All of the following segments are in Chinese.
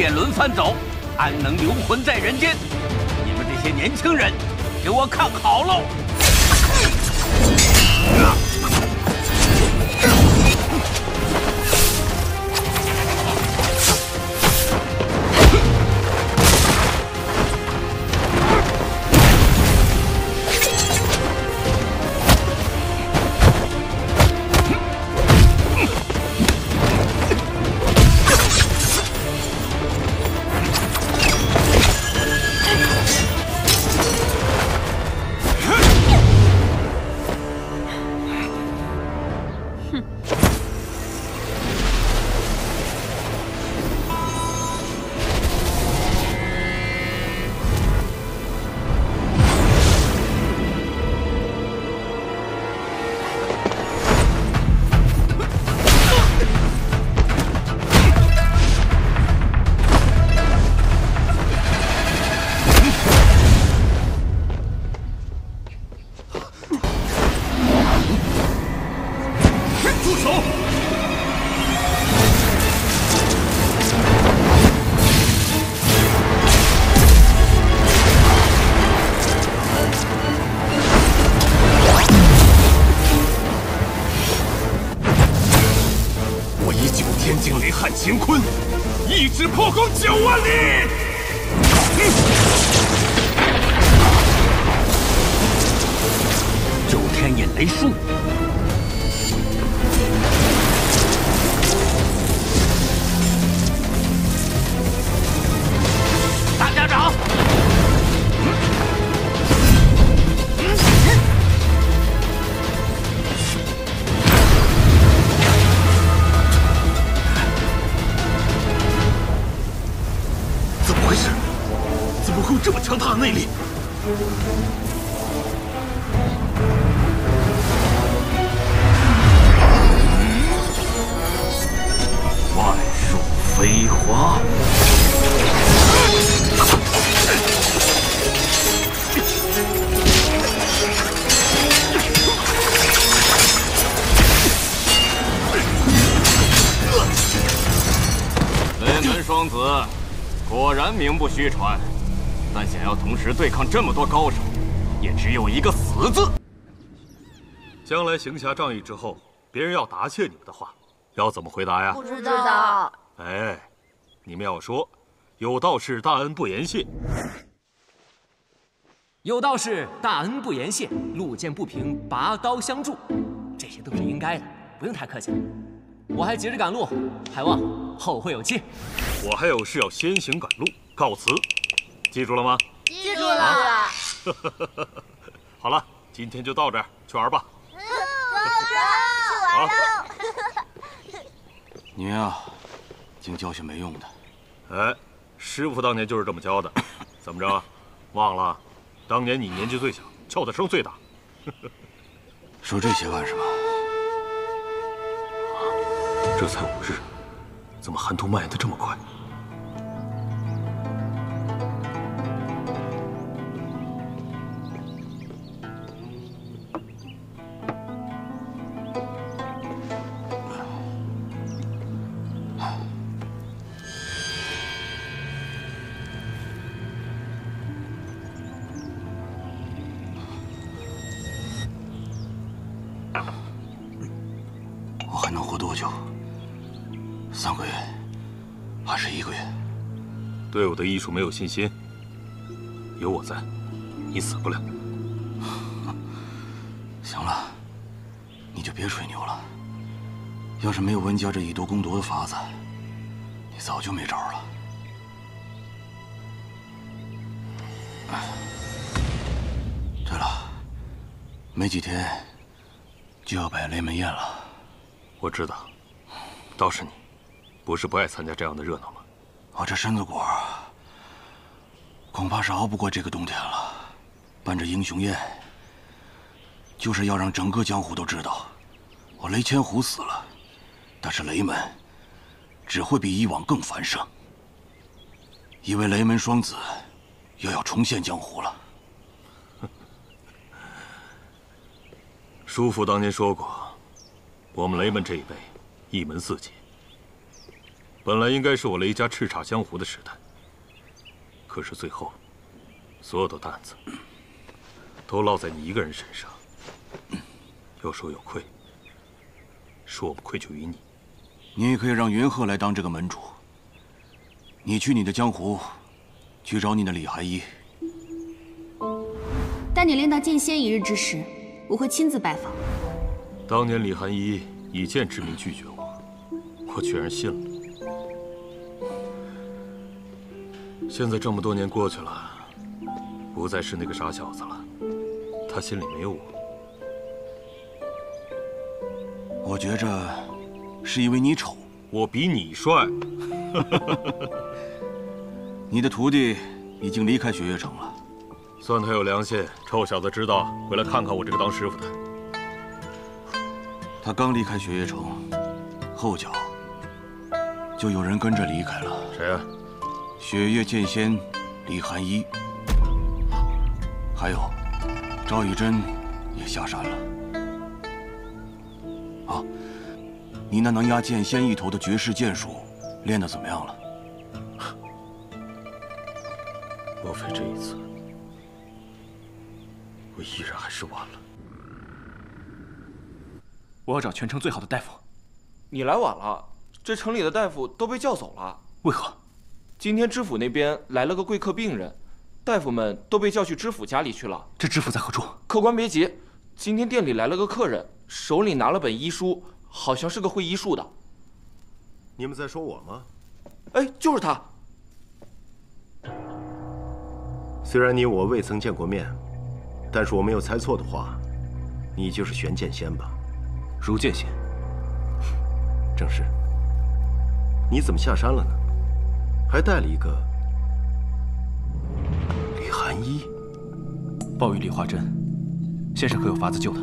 电轮翻走，安能留魂在人间？你们这些年轻人，给我看好喽！ 乾坤，一指破空9万里。九天引雷术。大家长。 有这么强大的内力，万术飞花，雷门双子，果然名不虚传。 但想要同时对抗这么多高手，也只有一个死字。将来行侠仗义之后，别人要答谢你们的话，要怎么回答呀？不知道。哎，你们要说“有道是大恩不言谢”。有道是大恩不言谢，路见不平拔刀相助，这些都是应该的，不用太客气。我还急着赶路，还望后会有期。我还有事要先行赶路，告辞。 记住了吗？记住了。好了，今天就到这儿，去玩吧。走，去玩喽。你呀，净教些没用的。哎，师傅当年就是这么教的。怎么着？忘了？当年你年纪最小，叫的声最大。说这些干什么？这才5日，怎么寒毒蔓延得这么快？ 我还能活多久？3个月，还是1个月？对我的医术没有信心，有我在，你死不了。行了，你就别吹牛了。要是没有文家这以毒攻毒的法子，你早就没招了。对了，没几天就要摆雷门宴了。 我知道，倒是你，不是不爱参加这样的热闹吗？我这身子骨恐怕是熬不过这个冬天了。办这英雄宴，就是要让整个江湖都知道，我雷千虎死了，但是雷门只会比以往更繁盛，因为雷门双子又要重现江湖了。叔父当年说过。 我们雷门这一辈，一门4杰，本来应该是我雷家叱咤江湖的时代，可是最后，所有的担子都落在你一个人身上。有说有愧，是我们愧疚于你。你也可以让云鹤来当这个门主。你去你的江湖，去找你的李寒衣。待你练到剑仙一日之时，我会亲自拜访。当年李寒衣以剑之名拒绝我，我居然信了。现在这么多年过去了，不再是那个傻小子了，他心里没有我。我觉着，是因为你丑。我比你帅。你的徒弟已经离开雪月城了，算他有良心，臭小子知道回来看看我这个当师傅的。他刚离开雪月城，后脚就有人跟着离开了。谁啊？雪夜剑仙李寒衣，还有赵玉珍也下山了。啊，你那能压剑仙一头的绝世剑术练得怎么样了？莫非这一次，我依然还是晚了？我要找全城最好的大夫。你来晚了，这城里的大夫都被叫走了。为何？今天知府那边来了个贵客病人，大夫们都被叫去知府家里去了。这知府在何处？客官别急，今天店里来了个客人，手里拿了本医书，好像是个会医术的。你们在说我吗？哎，就是他。虽然你我未曾见过面，但是我没有猜错的话，你就是玄剑仙吧？如剑仙。正是。你怎么下山了呢？还带了一个李寒衣。暴雨梨花针，先生可有法子救他？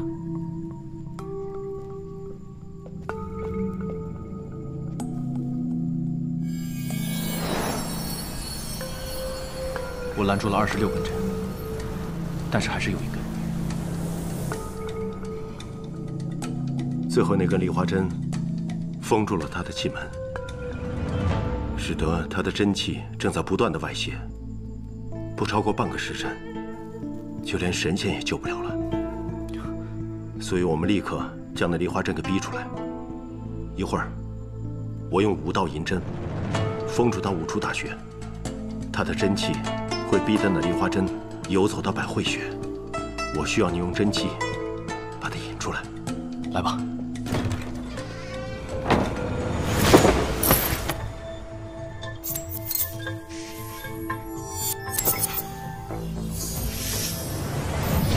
我拦住了26根针，但是还是有一根。最后那根梨花针封住了他的气门，使得他的真气正在不断的外泄，不超过半个时辰，就连神仙也救不了了。所以我们立刻将那梨花针给逼出来。一会儿，我用5道银针封住他5处大穴，他的真气会逼得那梨花针游走到百会穴。我需要你用真气把它引出来。来吧。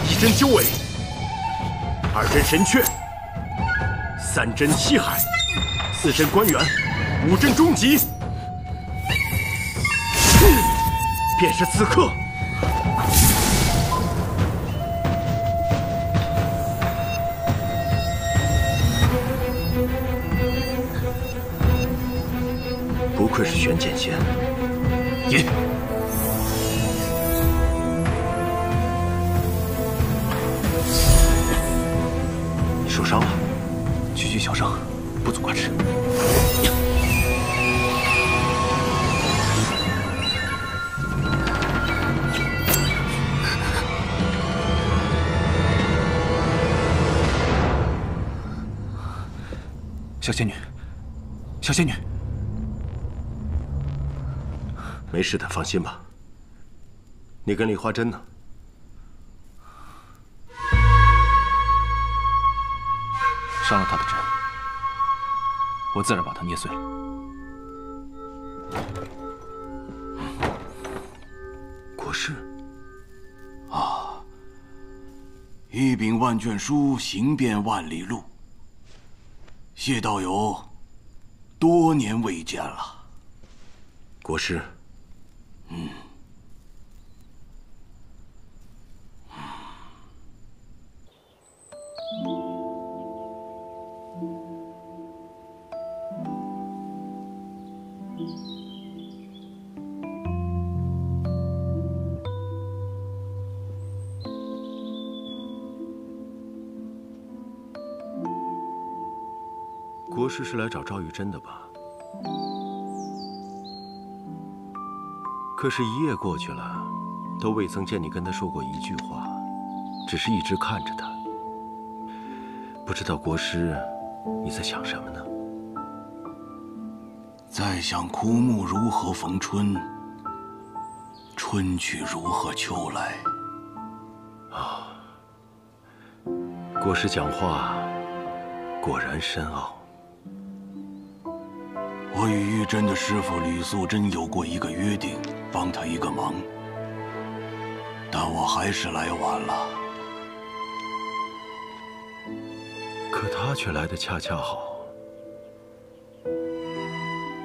1针鸠尾，2针神阙，3针西海，4针关元，5针终极。便是此刻。不愧是玄剑仙。引。你受伤了？区区小伤，不足挂齿。小仙女，小仙女，没事的，放心吧。那根梨花针呢？伤了他的针，我自然把它捏碎了。国师，啊，一柄万卷书，行遍万里路。谢道友，多年未见了。国师，国师是来找赵玉珍的吧？可是1夜过去了，都未曾见你跟他说过一句话，只是一直看着他。不知道国师，你在想什么呢？在想枯木如何逢春，春去如何秋来。啊，国师讲话果然深奥。我与玉珍的师傅吕素贞有过一个约定，帮他一个忙，但我还是来晚了。可他却来得恰恰好。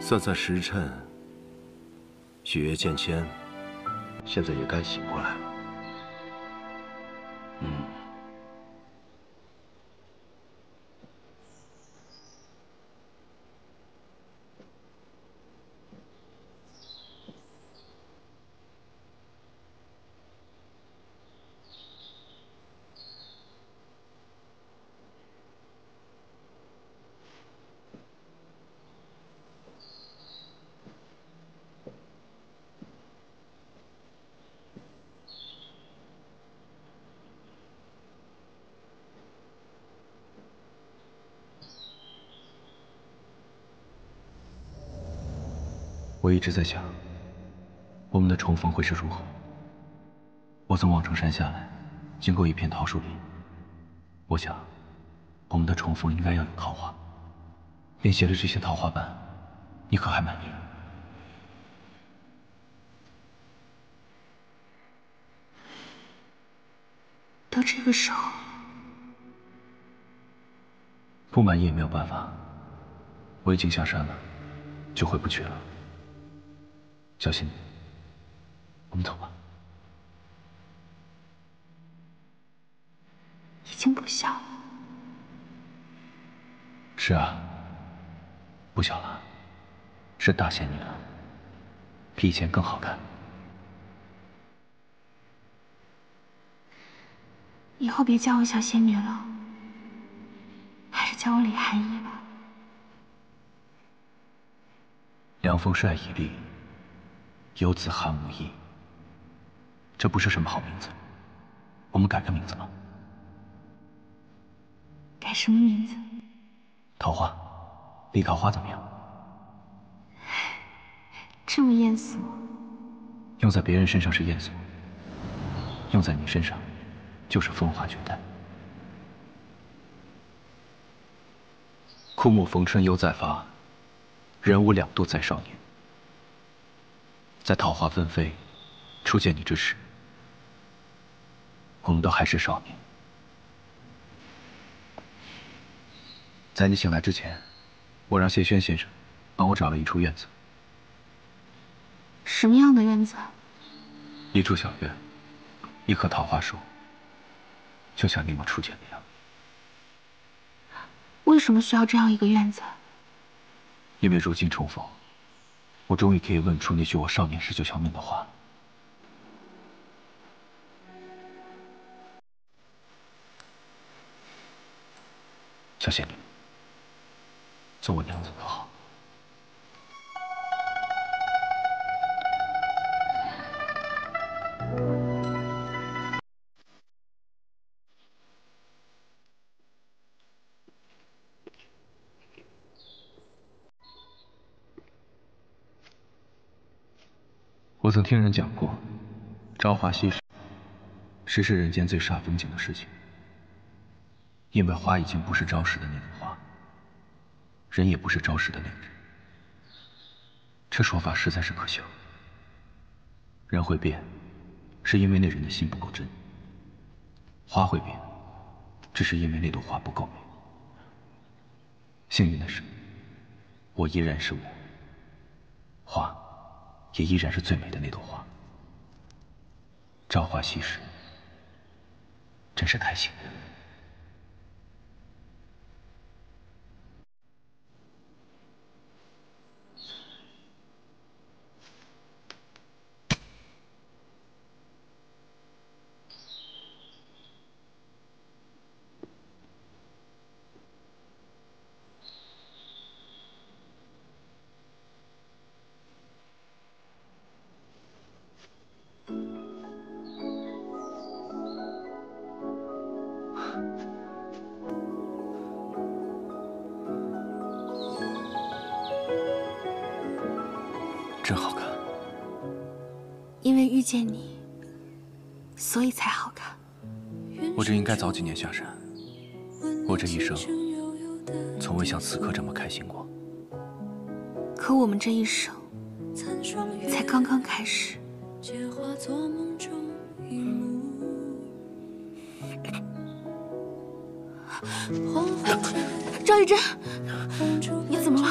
算算时辰，雪月渐迁，现在也该醒过来了。我一直在想，我们的重逢会是如何。我从望城山下来，经过一片桃树林，我想，我们的重逢应该要有桃花。练习了这些桃花瓣，你可还满意？都这个时候，不满意也没有办法，我已经下山了，就回不去了。小心，我们走吧。已经不小了。是啊，不小了，是大仙女了，比以前更好看。以后别叫我小仙女了，还是叫我李寒衣吧。凉风帅已立，游子寒无衣。这不是什么好名字，我们改个名字吧。改什么名字？桃花，李桃花怎么样？这么艳俗。用在别人身上是艳俗，用在你身上就是风华绝代。枯木逢春犹在发，人无两度再少年。在桃花纷飞，初见你之时，我们都还是少年。在你醒来之前，我让谢轩先生帮我找了一处院子。什么样的院子？一处小院，一棵桃花树，就像你我初见那样。为什么需要这样一个院子？因为如今重逢，我终于可以问出那句我少年时就想问的话。小仙女，做我娘子多好。我曾听人讲过，朝花夕拾是世人间最煞风景的事情，因为花已经不是朝时的那种花，人也不是朝时的那个人。这说法实在是可笑。人会变，是因为那人的心不够真；花会变，只是因为那朵花不够美。幸运的是，我依然是我，花也依然是最美的那朵花。朝花夕拾，真是太幸运了。真好看。因为遇见你，所以才好看。我真应该早几年下山。我这一生，从未像此刻这么开心过。可我们这一生，才刚刚开始。赵玉珍，你怎么了？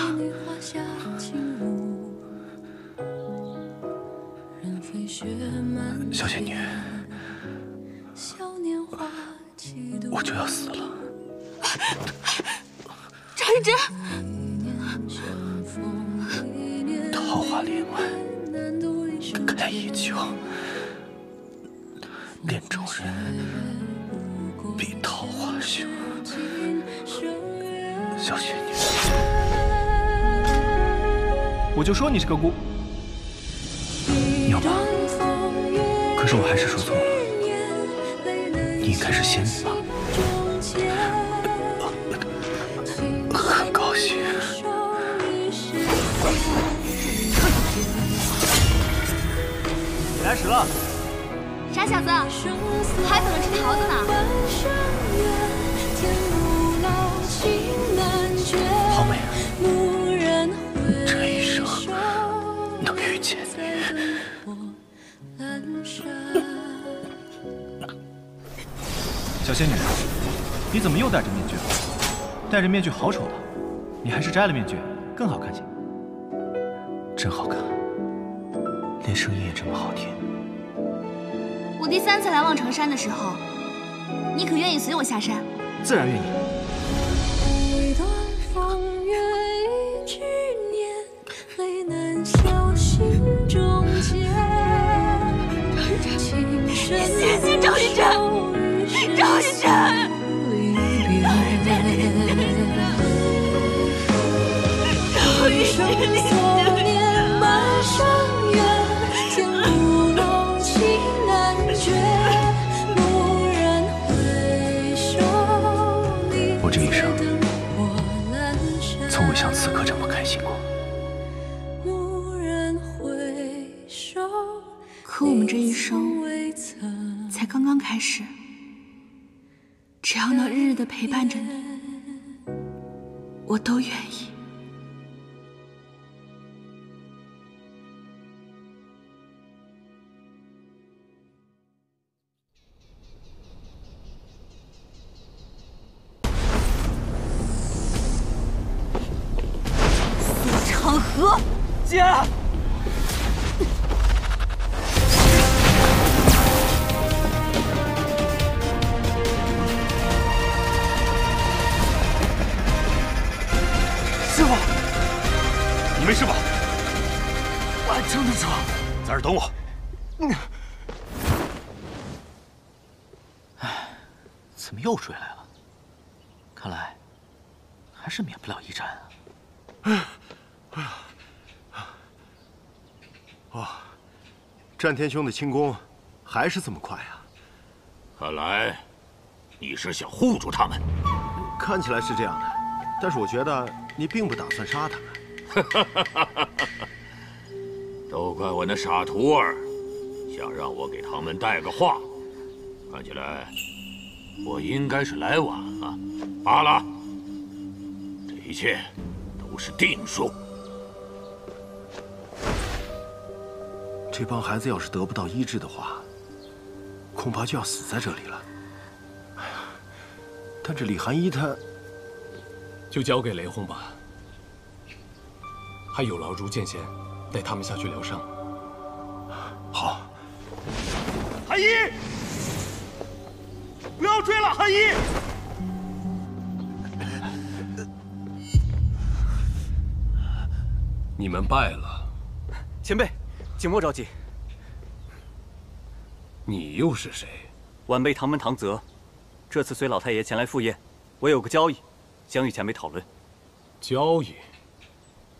小仙女，我就要死了。赵玉珍，桃花恋外开已久，恋中人比桃花羞。小仙女，我就说你是个姑。牛妈，可是我还是说错了，你应该是仙女吧？很高兴。你来迟了。傻小子，还等着吃桃子呢。好美啊！这一生能遇见你。小仙女，你怎么又戴着面具了？戴着面具好丑的，你还是摘了面具更好看些。真好看，连声音也这么好听。我第3次来望城山的时候，你可愿意随我下山？自然愿意。谢谢赵玉珍，赵玉珍。赵玉我这一生从未像此刻这么开心过。可我们这一生才刚刚开始，只要能日日的陪伴着你，我都愿意。苏长河，姐。师傅，你没事吧？我还撑得住，在这儿等我。怎么又追来了？看来还是免不了一战啊！哦，战天兄的轻功还是这么快啊！看来你是想护住他们。看起来是这样的，但是我觉得你并不打算杀他们。都怪我那傻徒儿，想让我给他们带个话。看起来我应该是来晚了。罢了，这一切都是定数。这帮孩子要是得不到医治的话，恐怕就要死在这里了。哎呀，但这李寒衣他……就交给雷轰吧，还有劳如剑仙带他们下去疗伤。好。寒衣，不要追了，寒衣！你们败了。前辈，请莫着急。你又是谁？晚辈唐门唐泽，这次随老太爷前来赴宴，我有个交易，想与前辈讨论。交易？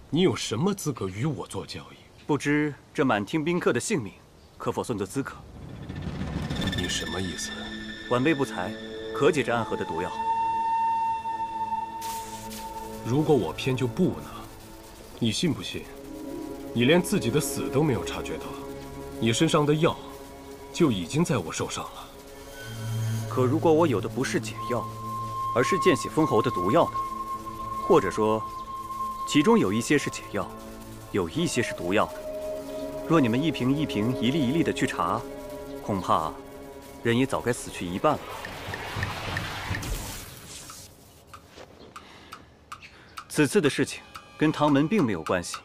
你有什么资格与我做交易？不知这满厅宾客的性命，可否算作资格？你什么意思？晚辈不才，可解这暗河的毒药。如果我偏就不呢？你信不信？你连自己的死都没有察觉到，你身上的药就已经在我手上了。可如果我有的不是解药，而是见血封喉的毒药呢？或者说，其中有一些是解药，有一些是毒药的。若你们一瓶一瓶、一粒一粒的去查，恐怕人也早该死去一半了。此次的事情跟唐门并没有关系。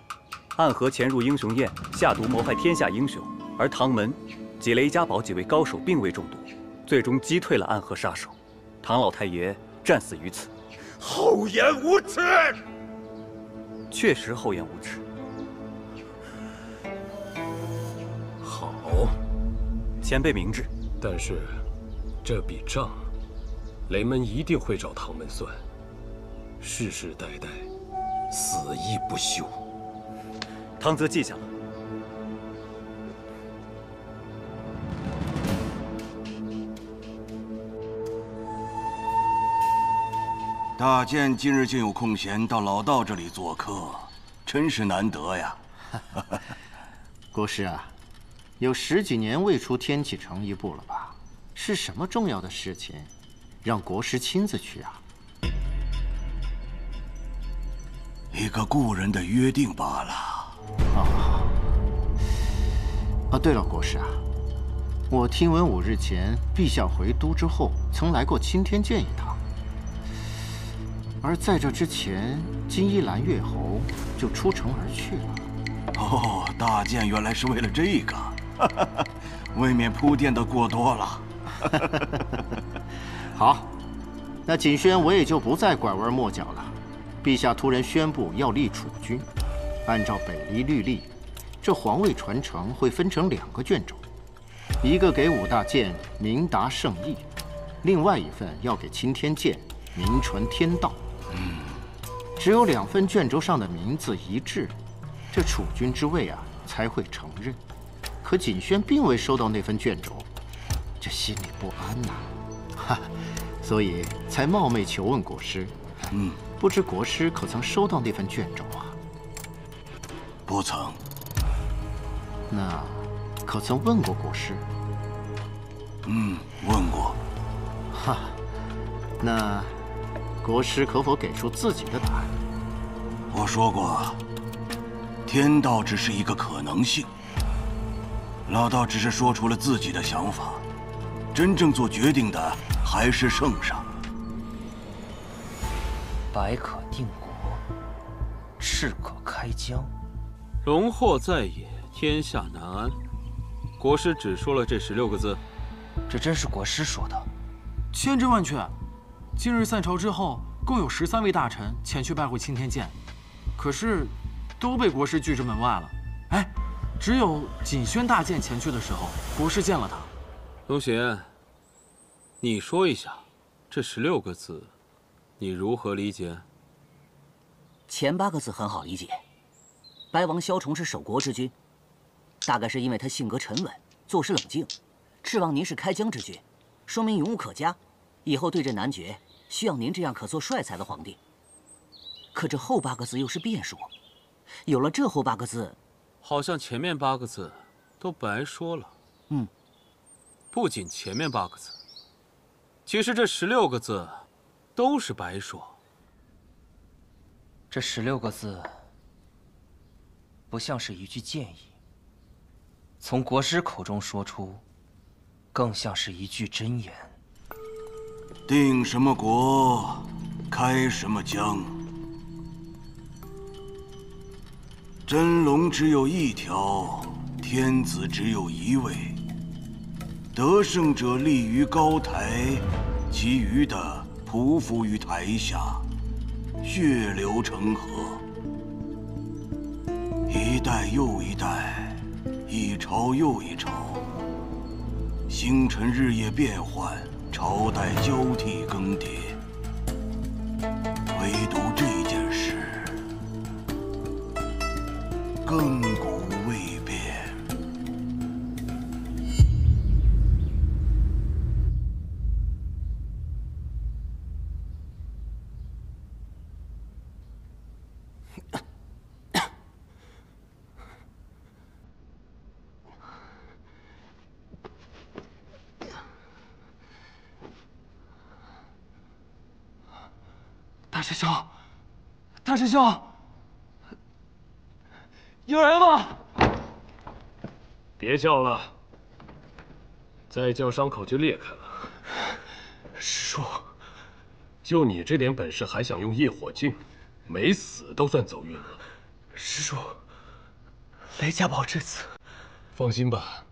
暗河潜入英雄宴，下毒谋害天下英雄，而唐门及雷家堡几位高手并未中毒，最终击退了暗河杀手。唐老太爷战死于此。厚颜无耻！确实厚颜无耻。好，前辈明智。但是，这笔账，雷门一定会找唐门算，世世代代，死亦不休。唐泽记下了。大剑今日竟有空闲到老道这里做客，真是难得呀。国师啊，有10几年未出天启城一步了吧？是什么重要的事情，让国师亲自去啊？一个故人的约定罢了。对了，国师啊，我听闻5日前陛下回都之后，曾来过青天剑一趟。而在这之前，金衣兰月侯就出城而去了。哦，大剑原来是为了这个，未免铺垫的过多了。好，那锦轩我也就不再拐弯抹角了。陛下突然宣布要立储君，按照北离律例，这皇位传承会分成2个卷轴，一个给5大剑明达圣意，另外一份要给青天剑名传天道。只有2份卷轴上的名字一致，这储君之位啊才会承认。可锦轩并未收到那份卷轴，这心里不安呐，所以才冒昧求问国师。不知国师可曾收到那份卷轴啊？不曾。那可曾问过国师？问过。那国师可否给出自己的答案？我说过，天道只是一个可能性。老道只是说出了自己的想法，真正做决定的还是圣上。百可定国，赤可开疆。荣获在野，天下难安。国师只说了这16个字，这真是国师说的？千真万确。今日散朝之后，共有13位大臣前去拜会青天剑，可是都被国师拒之门外了。哎，只有锦轩大剑前去的时候，国师见了他。龙贤，你说一下，这16个字，你如何理解？前8个字很好理解，白王萧崇是守国之君，大概是因为他性格沉稳，做事冷静。赤王您是开疆之君，说明勇武可嘉，以后对阵男爵，需要您这样可做帅才的皇帝。可这后8个字又是变数，有了这后8个字，好像前面8个字都白说了。不仅前面8个字，其实这16个字都是白说。这16个字不像是一句建议，从国师口中说出，更像是一句箴言。定什么国，开什么疆。真龙只有1条，天子只有1位。得胜者立于高台，其余的匍匐于台下，血流成河。一代又一代，一朝又一朝，星辰日夜变换，朝代交替更迭。唯独这件事，亘古未变。大师兄，大师兄，有人吗？别叫了，再叫伤口就裂开了。师叔，就你这点本事，还想用业火镜？没死都算走运了。师叔，雷家堡至此。放心吧，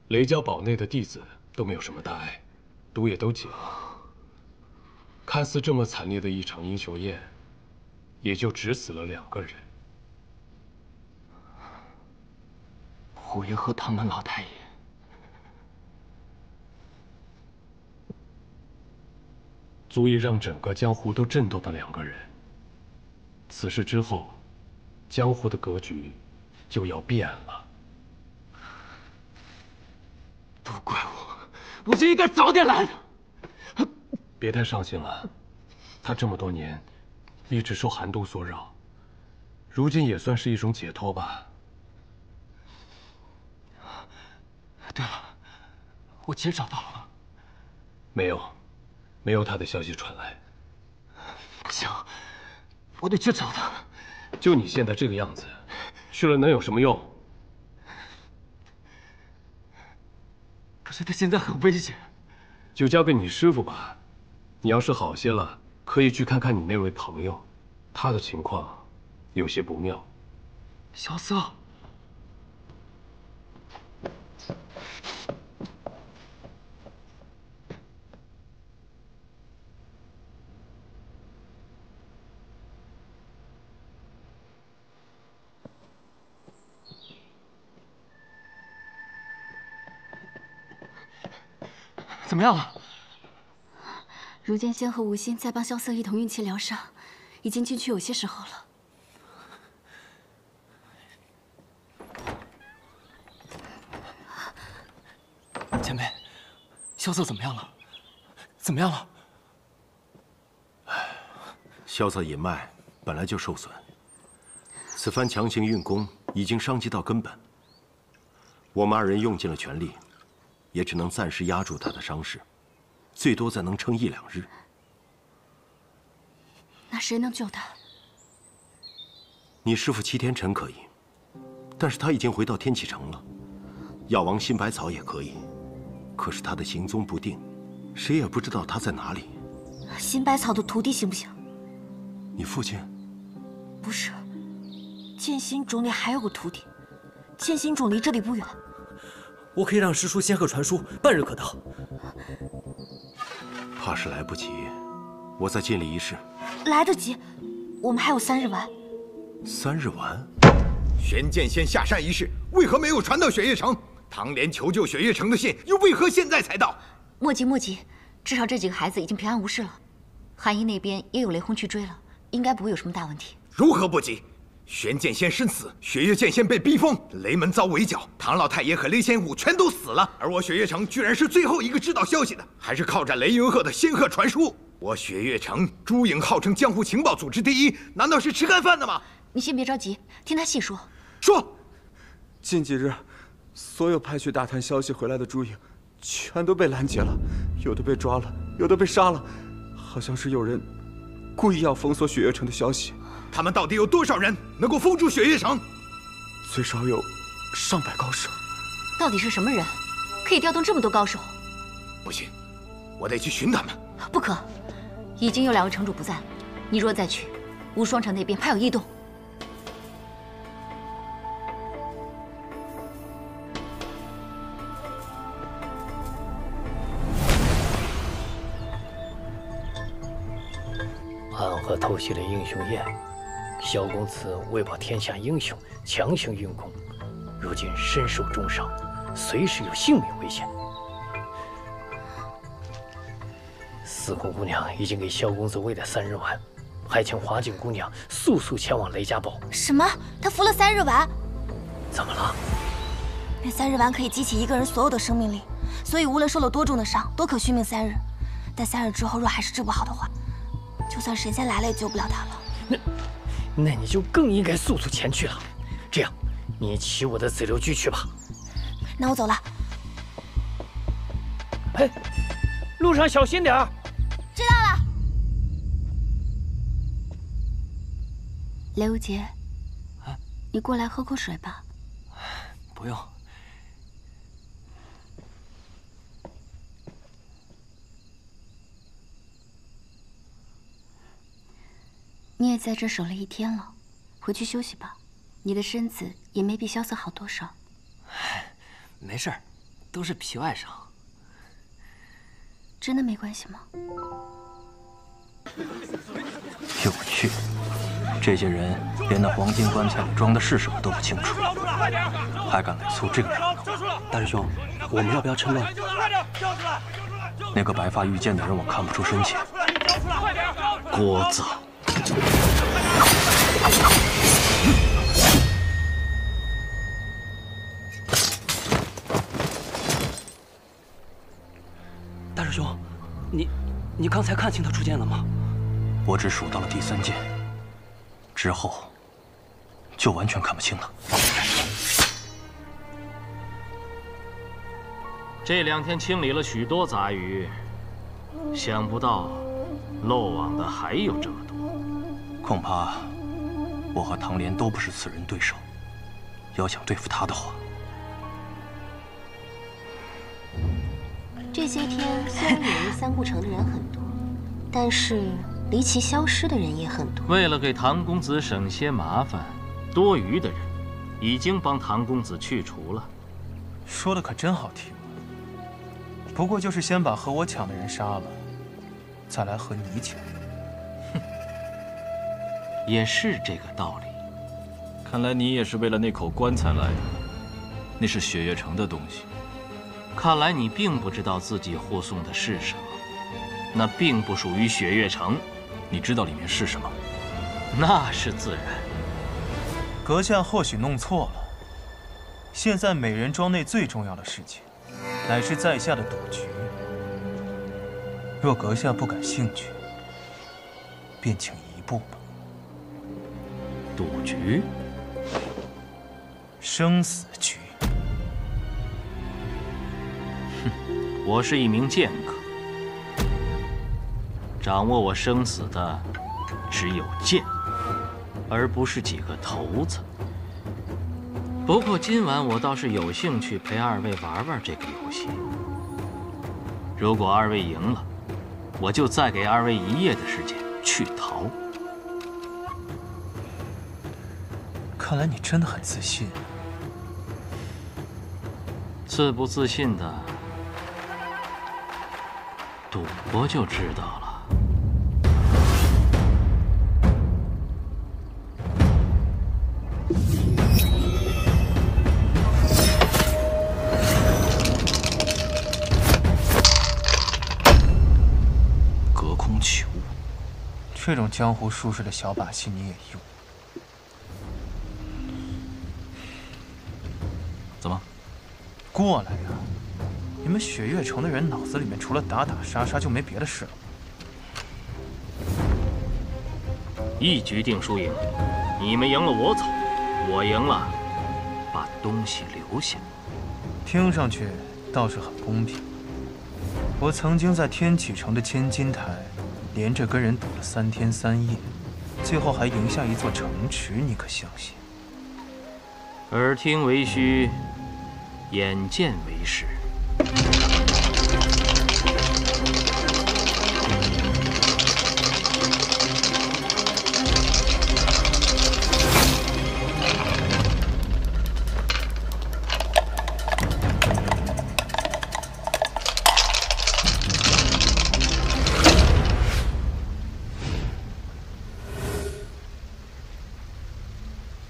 雷家堡内的弟子都没有什么大碍，毒也都解了。看似这么惨烈的一场英雄宴，也就只死了2个人。虎爷和唐门老太爷。足以让整个江湖都震动的2个人。此事之后，江湖的格局就要变了。都怪我就应该早点来的。别太伤心了，他这么多年一直受寒毒所扰，如今也算是一种解脱吧。对了，我姐找到了吗？没有他的消息传来。不行，我得去找他。就你现在这个样子，去了能有什么用？可是他现在很危险。就交给你师傅吧。你要是好些了，可以去看看你那位朋友，他的情况有些不妙。萧瑟。怎么样了？如剑仙和吴心在帮萧瑟一同运气疗伤，已经进去有些时候了。前辈，萧瑟怎么样了？怎么样了？萧瑟隐脉本来就受损，此番强行运功已经伤及到根本。我们2人用尽了全力，也只能暂时压住他的伤势，最多再能撑1、2日。那谁能救他？你师父齐天辰可以，但是他已经回到天启城了。药王辛百草也可以，可是他的行踪不定，谁也不知道他在哪里。辛百草的徒弟行不行？你父亲？不是，剑心冢里还有个徒弟，剑心冢离这里不远。我可以让师叔仙鹤传书，半日可到。怕是来不及，我再尽力一试。来得及，我们还有3日完。3日完？玄剑仙下山一事为何没有传到雪月城？唐莲求救雪月城的信又为何现在才到？莫急莫急，至少这几个孩子已经平安无事了。韩义那边也有雷轰去追了，应该不会有什么大问题。如何不急？玄剑仙身死，雪月剑仙被逼疯，雷门遭围剿，唐老太爷和雷仙武全都死了，而我雪月城居然是最后一个知道消息的，还是靠着雷云鹤的仙鹤传书。我雪月城朱颖号称江湖情报组织第1，难道是吃干饭的吗？你先别着急，听他细说。说，近几日，所有派去打探消息回来的朱颖，全都被拦截了，有的被抓了，有的被杀了，好像是有人故意要封锁雪月城的消息。他们到底有多少人能够封住雪月城？最少有上百高手。到底是什么人，可以调动这么多高手？不行，我得去寻他们。不可，已经有2位城主不在了，你若再去，无双城那边怕有异动。暗河偷袭了英雄宴，萧公子为保天下英雄，强行运功，如今身受重伤，随时有性命危险。司空姑娘已经给萧公子喂了3日丸，还请华静姑娘速速前往雷家堡。什么？他服了3日丸？怎么了？那3日丸可以激起一个人所有的生命力，所以无论受了多重的伤，都可续命3日。但3日之后若还是治不好的话，就算神仙来了也救不了他了。那你就更应该速速前去了。这样，你骑我的紫流驹去吧。那我走了。哎，路上小心点儿。知道了。雷无杰，你过来喝口水吧。不用。你也在这守了一天了，回去休息吧。你的身子也没比萧瑟好多少。没事儿，都是皮外伤。真的没关系吗？有趣，这些人连那黄金棺材里装的是什么都不清楚，还敢来凑这个热闹。大师兄，我们要不要趁乱？那个白发御剑的人我看不出深浅。郭子。大师兄，你刚才看清他出剑了吗？我只数到了第3剑，之后就完全看不清了。这2天清理了许多杂鱼，想不到漏网的还有这么多。恐怕我和唐莲都不是此人对手。要想对付他的话，这些天虽然远离三顾城的人很多，但是离奇消失的人也很多。为了给唐公子省些麻烦，多余的人已经帮唐公子去除了。说的可真好听。不过就是先把和我抢的人杀了，再来和你抢。哼，也是这个道理。看来你也是为了那口棺材来的，那是雪月城的东西。看来你并不知道自己护送的是什么，那并不属于雪月城。你知道里面是什么？那是自然。阁下或许弄错了。现在美人庄内最重要的事情，乃是在下的赌局。若阁下不感兴趣，便请移步吧。赌局？生死局。我是一名剑客，掌握我生死的只有剑，而不是几个头子。不过今晚我倒是有兴趣陪2位玩玩这个游戏。如果2位赢了，我就再给2位1夜的时间去逃。看来你真的很自信。自不自信的，赌博就知道了。隔空起雾，这种江湖术士的小把戏你也用？怎么？过来呀！你们雪月城的人脑子里面除了打打杀杀就没别的事了。一局定输赢，你们赢了我走，我赢了把东西留下。听上去倒是很公平。我曾经在天启城的千金台，连着跟人赌了3天3夜，最后还赢下一座城池，你可相信？耳听为虚，眼见为实。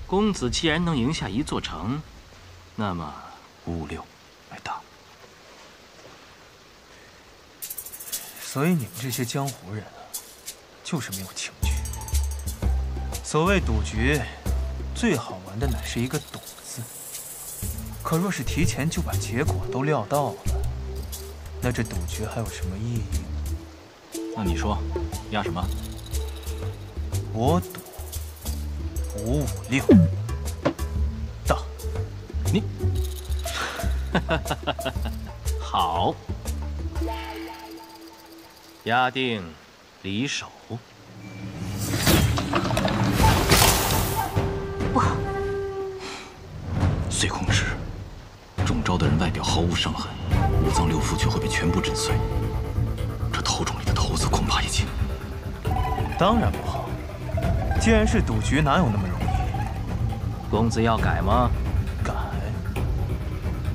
公子既然能赢下一座城，那么5、6来打。所以你们这些江湖人啊，就是没有情趣。所谓赌局，最好玩的乃是一个“赌”字。可若是提前就把结果都料到了，那这赌局还有什么意义呢？那你说，压什么？我赌5、5、6。到。你。好。压定离手。无伤痕，五脏六腑却会被全部震碎。这头中里的头子恐怕已经……当然不好。既然是赌局，哪有那么容易？公子要改吗？改。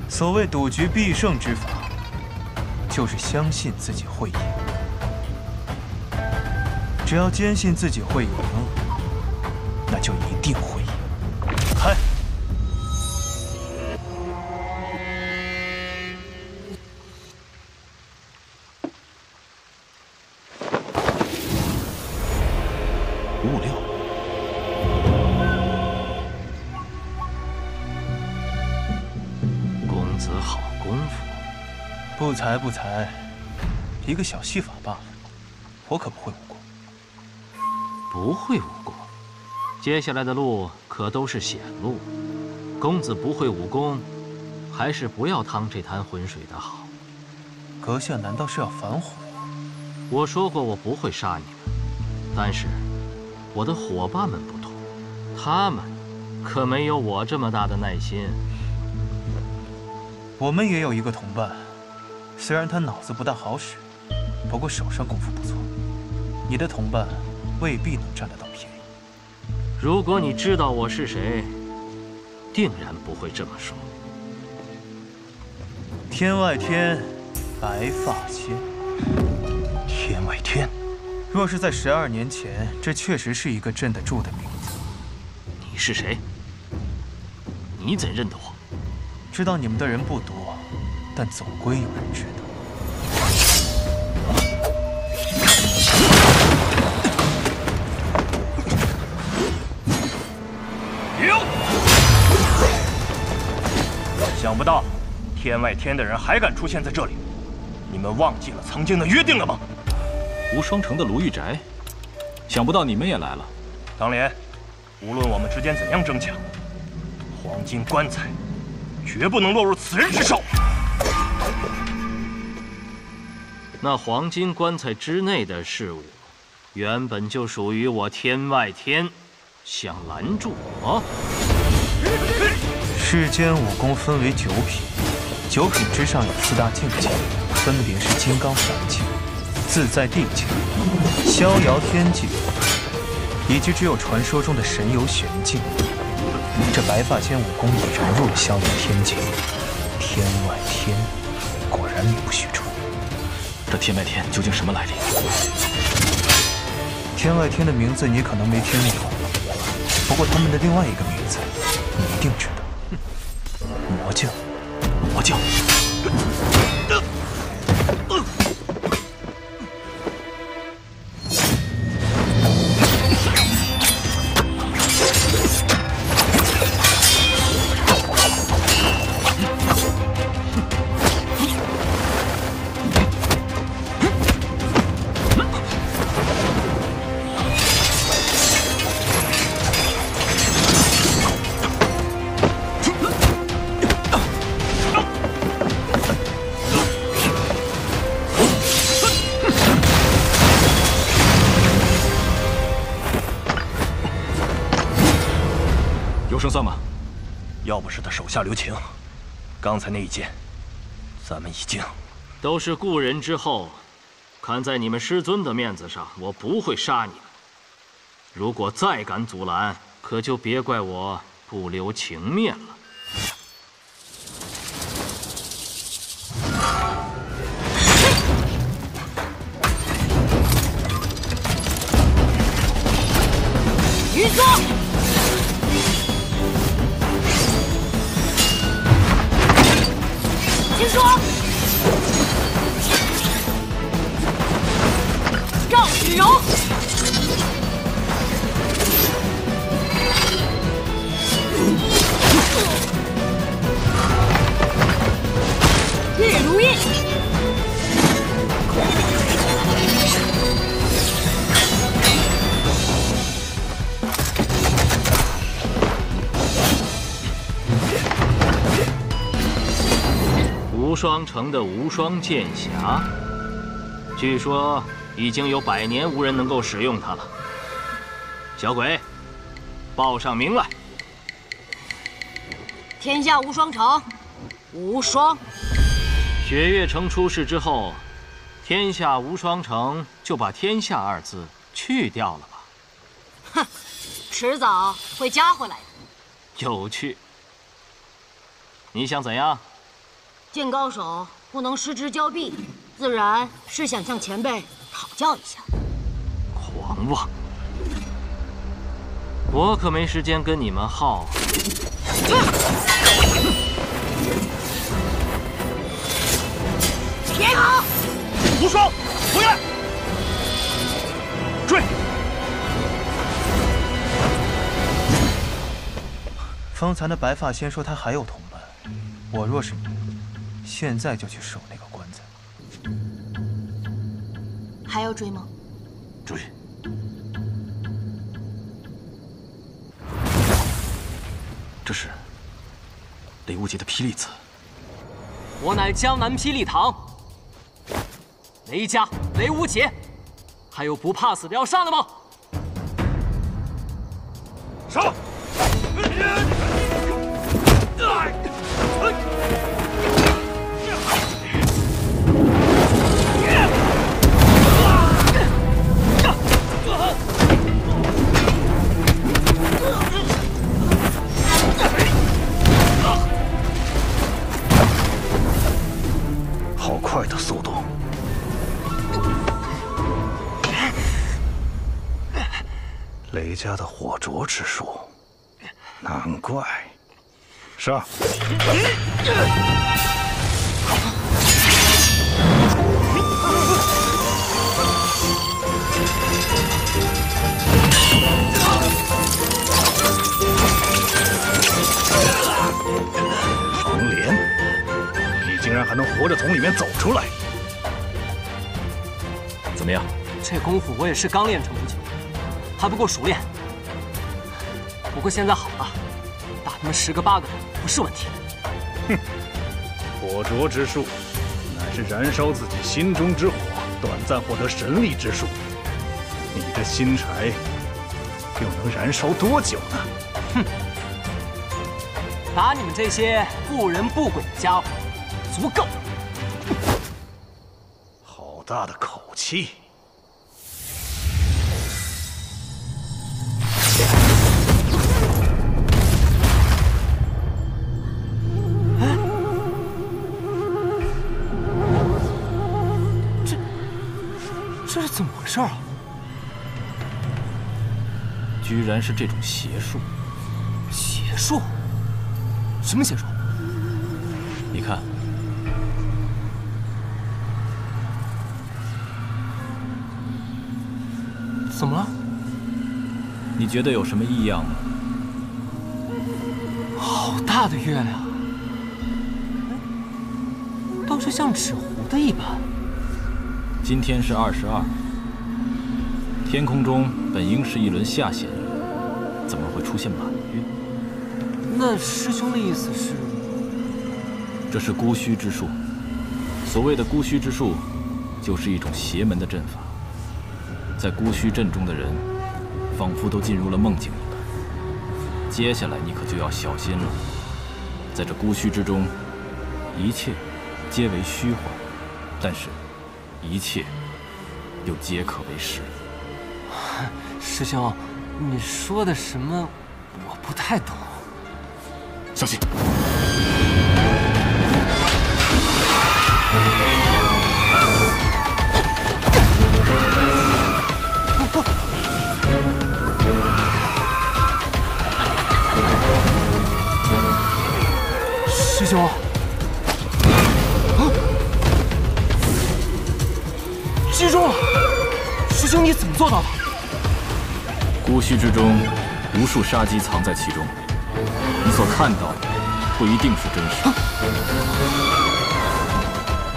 所谓赌局必胜之法，就是相信自己会赢。只要坚信自己会赢，那就一定会赢。开！不才不才，一个小戏法罢了。我可不会武功。不会武功，接下来的路可都是险路。公子不会武功，还是不要趟这滩浑水的好。阁下难道是要反悔？我说过我不会杀你们，但是我的伙伴们不同，他们可没有我这么大的耐心。我们也有一个同伴。虽然他脑子不大好使，不过手上功夫不错。你的同伴未必能占得到便宜。如果你知道我是谁，定然不会这么说。天外天，白发仙。天外天，若是在12年前，这确实是一个镇得住的名字。你是谁？你怎认得我？知道你们的人不多。但总归有人知道。想不到，天外天的人还敢出现在这里，你们忘记了曾经的约定了吗？无双城的卢玉宅，想不到你们也来了。当年，无论我们之间怎样争抢，黄金棺材绝不能落入此人之手。那黄金棺材之内的事物，原本就属于我天外天，想拦住我？世间武功分为9品，9品之上有4大境界，分别是金刚凡境、自在地境、逍遥天境，以及只有传说中的神游玄境。这白发仙武功已然入了逍遥天境，天外天，果然名不虚传。这天外天究竟什么来历？天外天的名字你可能没听过，不过他们的另外一个名字你一定知道。魔教。魔教。胜算吗？要不是他手下留情，刚才那一剑，咱们已经……都是故人之后，看在你们师尊的面子上，我不会杀你们。如果再敢阻拦，可就别怪我不留情面了。云霜！金霜！赵子柔！月如印！无双城的无双剑匣，据说已经有100年无人能够使用它了。小鬼，报上名来。天下无双城，无双雪月城出事之后，天下无双城就把“天下”二字去掉了吧？哼，迟早会加回来的。有趣。你想怎样？见高手不能失之交臂，自然是想向前辈讨教一下。狂妄！我可没时间跟你们耗。别跑！无双，回来！追！方才那白发仙说他还有同伴，我若是你，现在就去守那个棺材。还要追吗？追。这是雷无极的霹雳刺。我乃江南霹雳堂雷家雷无极，还有不怕死的要上来吗？上！好快的速度！雷家的火灼之术，难怪。上！黄莲，你竟然还能活着从里面走出来！怎么样？这功夫我也是刚练成不久，还不够熟练。不过现在好了，打他们10个8个的不是问题。哼，火灼之术乃是燃烧自己心中之火，短暂获得神力之术。你这心柴又能燃烧多久呢？哼，打你们这些不人不鬼的家伙足够。好大的口气！这是怎么回事啊？居然是这种邪术！邪术？什么邪术？你看，怎么了？你觉得有什么异样吗？好大的月亮，倒是像纸糊的一般。今天是22，天空中本应是一轮下弦月，怎么会出现满月？那师兄的意思是？这是孤虚之术。所谓的孤虚之术，就是一种邪门的阵法。在孤虚阵中的人，仿佛都进入了梦境一般。接下来你可就要小心了。在这孤虚之中，一切皆为虚幻，但是一切又皆可为实。师兄，你说的什么？我不太懂。小心！师兄，击中了！师兄，你怎么做到的？孤虚之中，无数杀机藏在其中，你所看到的不一定是真实。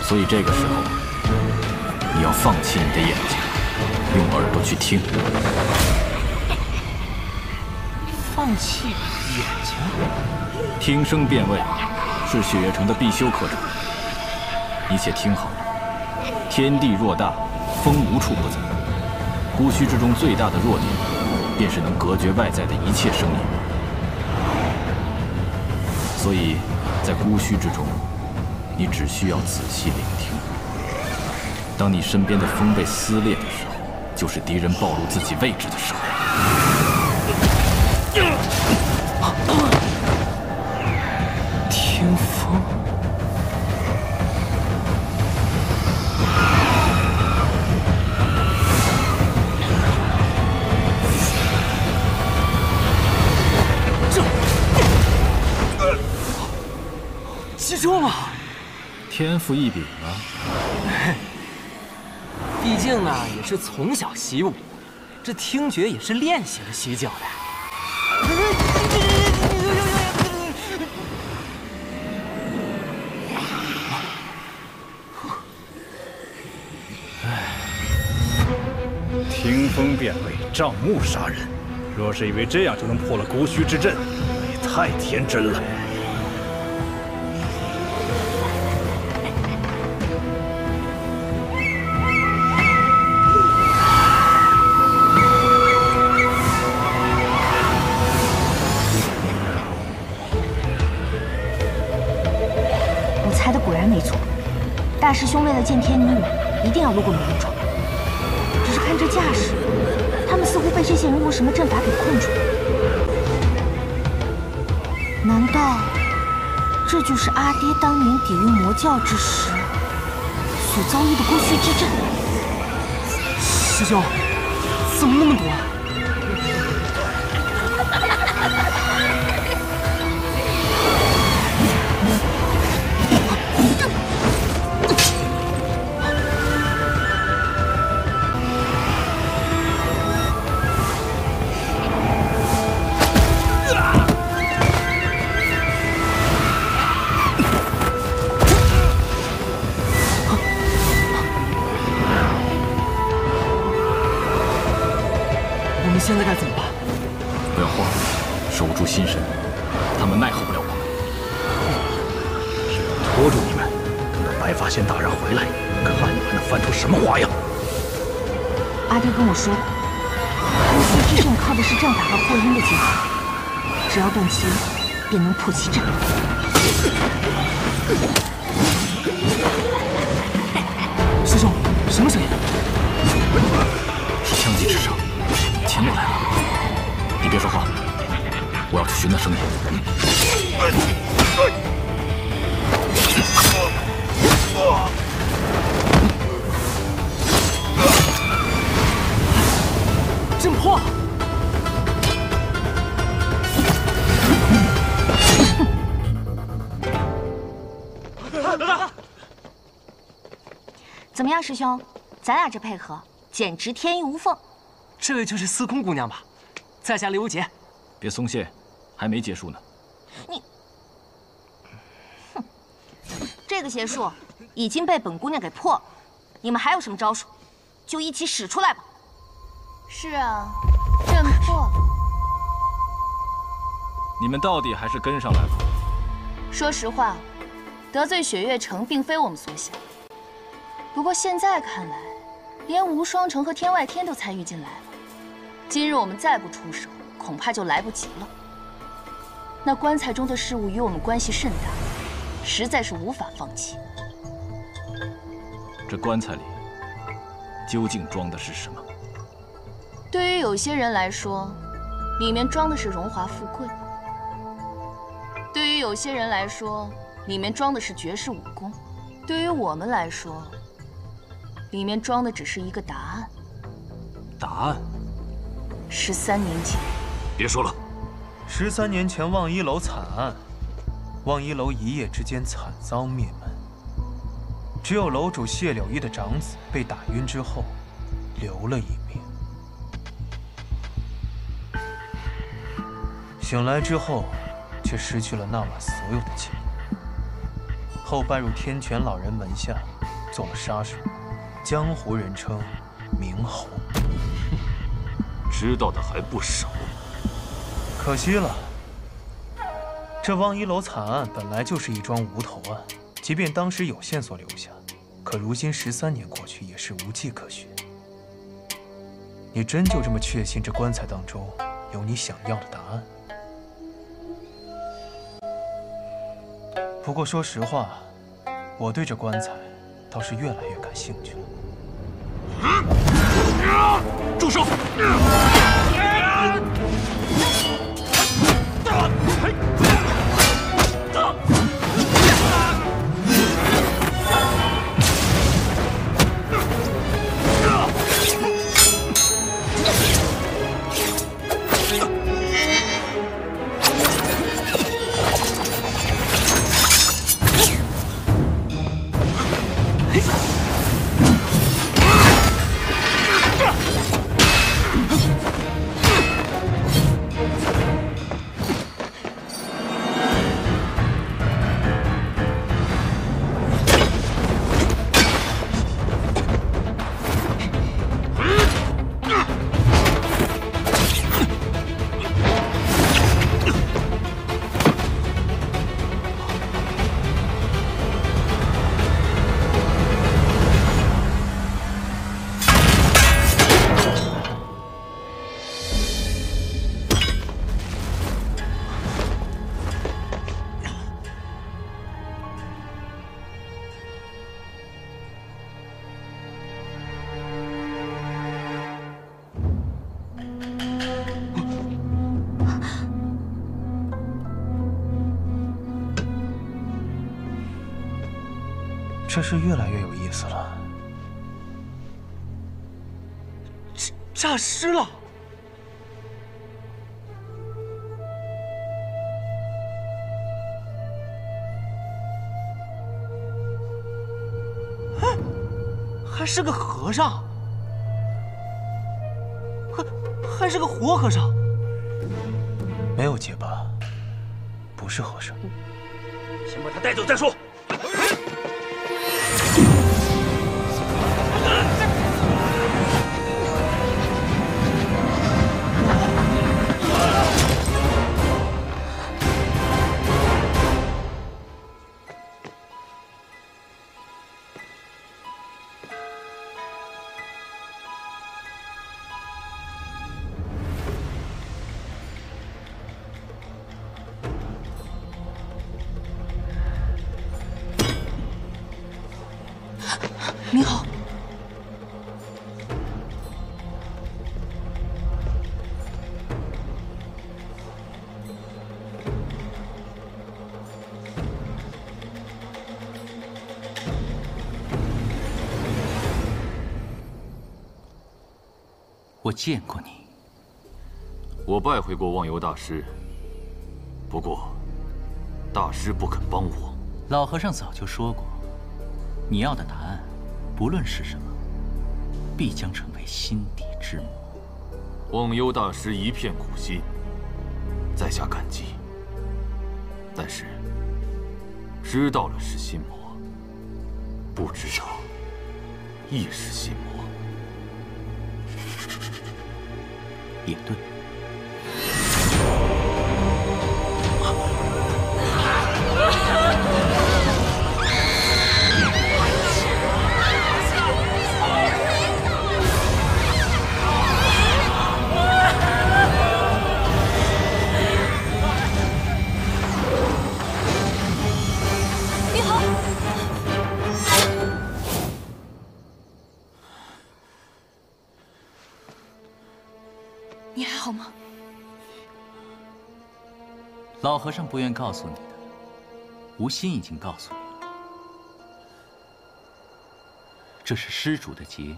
所以这个时候，你要放弃你的眼睛，用耳朵去听。放弃眼睛？听声辨位是雪月城的必修课程。你且听好了，天地若大，风无处不在。孤虚之中最大的弱点，便是能隔绝外在的一切声音。所以，在孤虚之中，你只需要仔细聆听。当你身边的风被撕裂的时候，就是敌人暴露自己位置的时候。天风。 击中了，天赋异禀啊！毕竟呢，也是从小习武，这听觉也是练习了许久的。听风辨位，仗目杀人。若是以为这样就能破了孤虚之阵，也太天真了。 猜的果然没错，大师兄为了见天女，一定要路过梅林庄。只是看这架势，他们似乎被这些人用什么阵法给困住了。难道这就是阿爹当年抵御魔教之时所遭遇的孤虚之阵？师兄，怎么那么多啊？ 现在该怎么办？不要慌，守住心神，他们奈何不了我们。只要拖住你们，等到白发仙大人回来，看你们能翻出什么花样。阿爹跟我说过，孤虚之阵靠的是阵法和破音的结合，只要断其一，便能破其阵。师兄，什么声音？是枪击之声。 前面来了，你别说话，我要去寻那声音。阵破！怎么样，师兄？咱俩这配合简直天衣无缝。 这就是司空姑娘吧？在下刘杰。别松懈，还没结束呢。你，哼，这个邪术已经被本姑娘给破了。你们还有什么招数，就一起使出来吧。是啊，阵破了。你们到底还是跟上来了。说实话，得罪雪月城并非我们所想。不过现在看来，连无双城和天外天都参与进来了。 今日我们再不出手，恐怕就来不及了。那棺材中的事物与我们关系甚大，实在是无法放弃。这棺材里究竟装的是什么？对于有些人来说，里面装的是荣华富贵；对于有些人来说，里面装的是绝世武功；对于我们来说，里面装的只是一个答案。答案。 13年前，别说了。13年前望一楼惨案，望一楼一夜之间惨遭灭门。只有楼主谢柳依的长子被打晕之后，留了一命。醒来之后，却失去了那晚所有的记忆。后拜入天泉老人门下，做了杀手，江湖人称明侯。 知道的还不少，可惜了。这望一楼惨案本来就是一桩无头案，即便当时有线索留下，可如今13年过去，也是无迹可寻。你真就这么确信这棺材当中有你想要的答案？不过说实话，我对这棺材倒是越来越感兴趣了。住手！这事越来越有意思了。诈尸了！哎，还是个和尚，还是个活和尚。没有结巴，不是和尚。先把他带走再说。您好，我见过你，我拜会过忘忧大师，不过大师不肯帮我。老和尚早就说过，你要的答案，不论是什么，必将成为心底之魔。忘忧大师一片苦心，在下感激。但是知道了是心魔，不知道亦是心魔。也对。你好，你还好吗？老和尚不愿告诉你的，吴心已经告诉你了。这是施主的劫，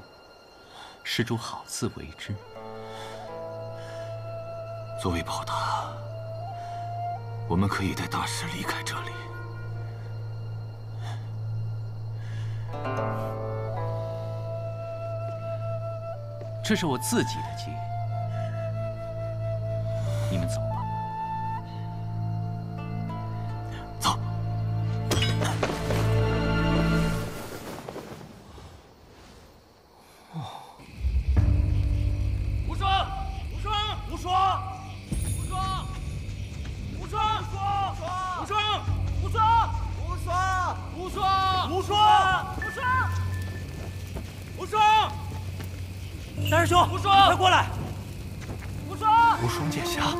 施主好自为之。作为报答，我们可以带大师离开这里。这是我自己的劫，你们走吧。走。无双，无双，无双，无双，无双，无双，无双，无双，无双，无双，无双，无双。大师兄，无双，快过来！无双，无双剑侠，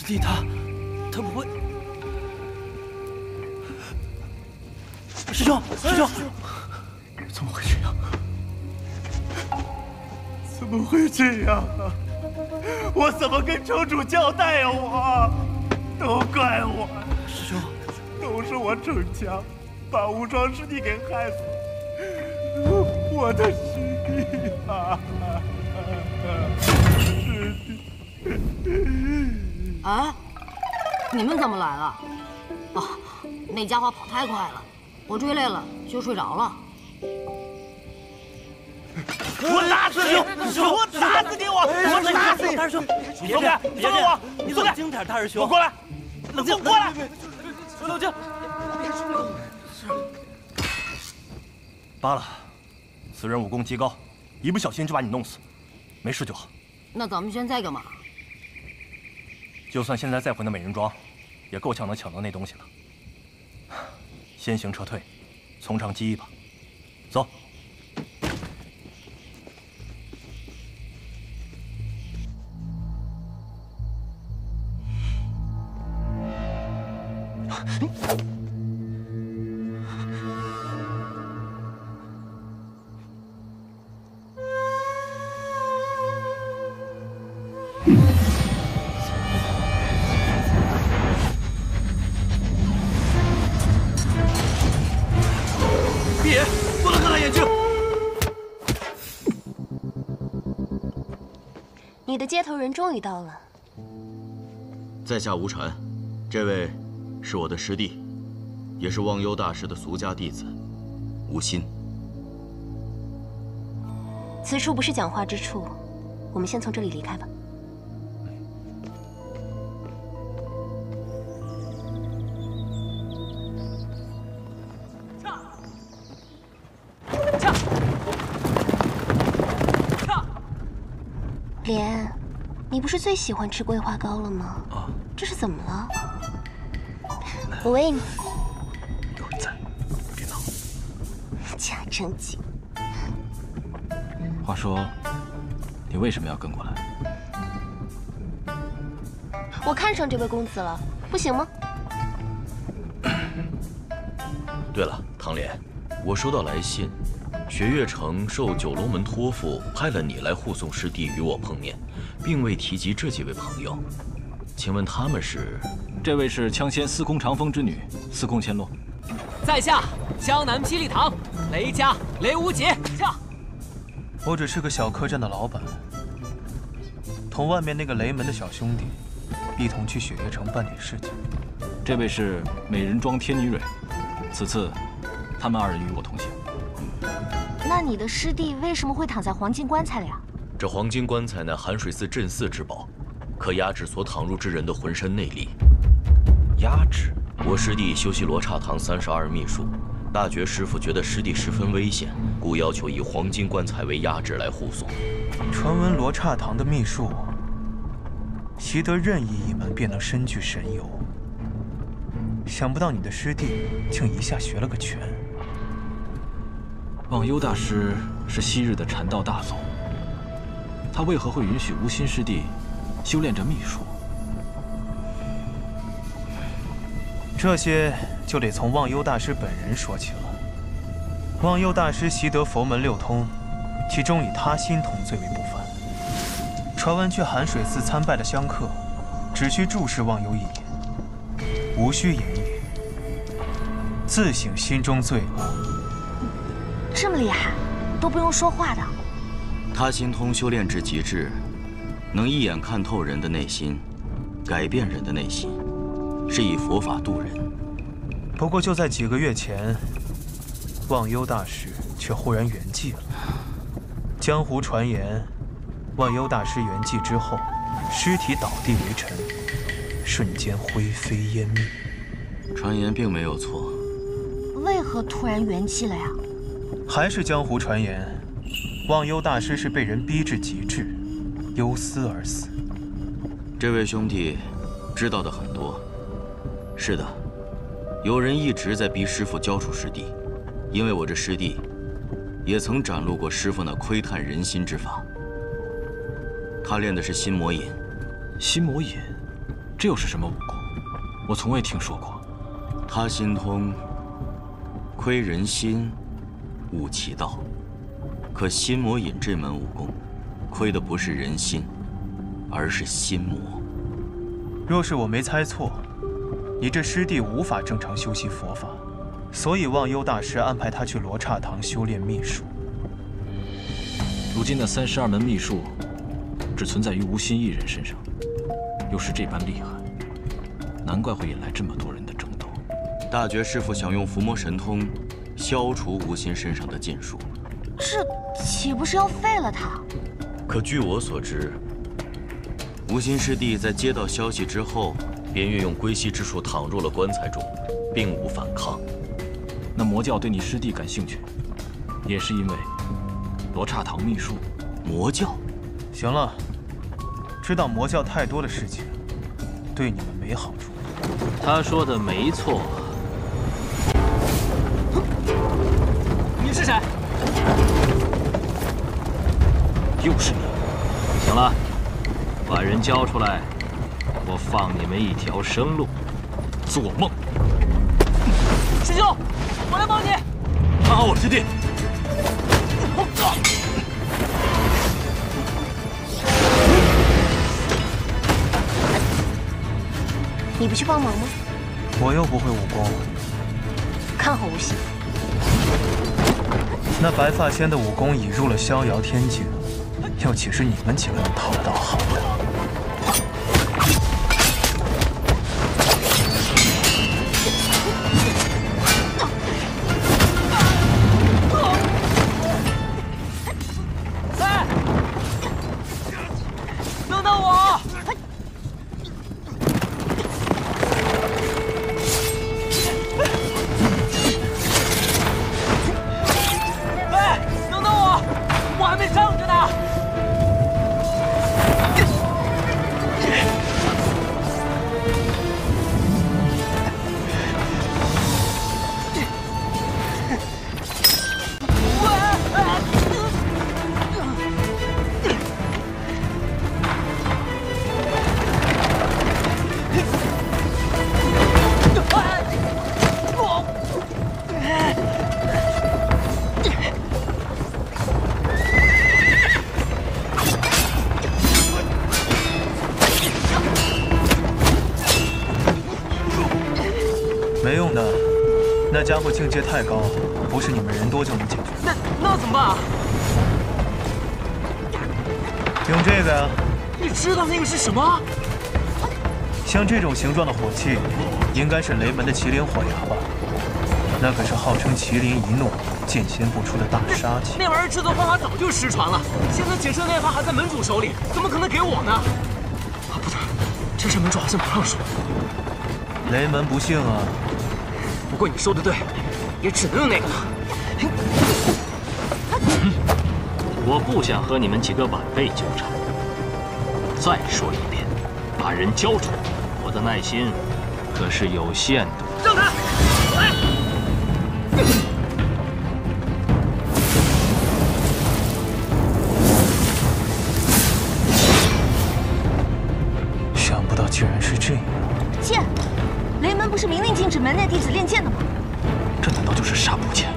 师弟他不会。师兄，怎么会这样？怎么会这样啊？我怎么跟城主交代呀？都怪我，师兄，都是我逞强，把无双师弟给害死。我的师弟啊！师弟！哎，你们怎么来了？哦，那家伙跑太快了，我追累了就睡着了。我打死你！我打死你！我打死你！大师兄，松开！放开我！你松开！冷静点，大师兄，我过来！冷静，过来！冷静。罢了，此人武功极高，一不小心就把你弄死，没事就好。那咱们现在干嘛？就算现在再回那美人庄，也够呛能抢到那东西了。先行撤退，从长计议吧。走。别，不能看他眼睛！你的接头人终于到了。在下吴禅，这位是我的师弟，也是忘忧大师的俗家弟子，吴昕。此处不是讲话之处，我们先从这里离开吧。莲，你不是最喜欢吃桂花糕了吗？这是怎么了？我喂你。有人在，别闹。假正经。话说，你为什么要跟过来？我看上这位公子了，不行吗？对了，唐莲，我收到来信，雪月城受九龙门托付，派了你来护送师弟与我碰面，并未提及这几位朋友。请问他们是？这位是枪仙司空长风之女，司空千落。在下江南霹雳堂雷家雷无极。驾！我只是个小客栈的老板，同外面那个雷门的小兄弟一同去雪月城办点事情。这位是美人庄天女蕊，此次他们二人与我同行。那你的师弟为什么会躺在黄金棺材里啊？这黄金棺材乃寒水寺镇寺之宝，可压制所躺入之人的浑身内力。压制？我师弟修习罗刹堂32秘术，大觉师傅觉得师弟十分危险，故要求以黄金棺材为压制来护送。传闻罗刹堂的秘术，习得任意一门便能身具神游。想不到你的师弟竟一下学了个全。忘忧大师是昔日的禅道大宗，他为何会允许无心师弟修炼这秘术？这些就得从忘忧大师本人说起了。忘忧大师习得佛门6通，其中以他心通最为不凡。传闻去寒水寺参拜的香客，只需注视忘忧一眼，无需言语，自省心中罪恶。这么厉害，都不用说话的。他心通修炼至极致，能一眼看透人的内心，改变人的内心，是以佛法度人。不过就在几个月前，忘忧大师却忽然圆寂了。江湖传言，忘忧大师圆寂之后，尸体倒地为尘，瞬间灰飞烟灭。传言并没有错。为何突然圆寂了呀？还是江湖传言，忘忧大师是被人逼至极致，忧思而死。这位兄弟知道的很多。是的，有人一直在逼师傅交出师弟，因为我这师弟也曾展露过师傅那窥探人心之法。他练的是心魔引。心魔引，这又是什么武功？我从未听说过。他心通窥人心，悟其道。可心魔引这门武功，窥的不是人心，而是心魔。若是我没猜错，你这师弟无法正常修习佛法，所以忘忧大师安排他去罗刹堂修炼秘术。如今那32门秘术，只存在于无心一人身上，又是这般厉害，难怪会引来这么多人的争斗。大觉师父想用伏魔神通消除无心身上的禁术，这岂不是要废了他？可据我所知，无心师弟在接到消息之后，便运用归西之术躺入了棺材中，并无反抗。那魔教对你师弟感兴趣，也是因为罗刹堂秘术。魔教？行了，知道魔教太多的事情，对你们没好处。他说的没错。你是谁？又是你！行了，把人交出来，我放你们一条生路。做梦！师兄，我来帮你。看好我师弟！你不去帮忙吗？我又不会武功，看好无心。那白发仙的武功已入了逍遥天境，又岂是你们几个能讨得到好的？哎，等等我！哎，等等我，我还没上去呢。没用的，那家伙境界太高，不是你们人多就能解决。那怎么办啊？用这个呀。你知道那个是什么？像这种形状的火器，应该是雷门的麒麟火牙吧？那可是号称麒麟一怒，剑仙不出的大杀器。那玩意儿制作方法早就失传了，现在仅剩那把还在门主手里，怎么可能给我呢？啊，不对，这事门主好像不让说。雷门不幸啊。不过你说的对，也只能用那个了。我不想和你们几个晚辈纠缠。再说一遍，把人交出来，我的耐心可是有限的。让开！来！想不到竟然是这样。剑，雷门不是明令禁止门内弟子练剑的吗？这难道就是杀戮剑？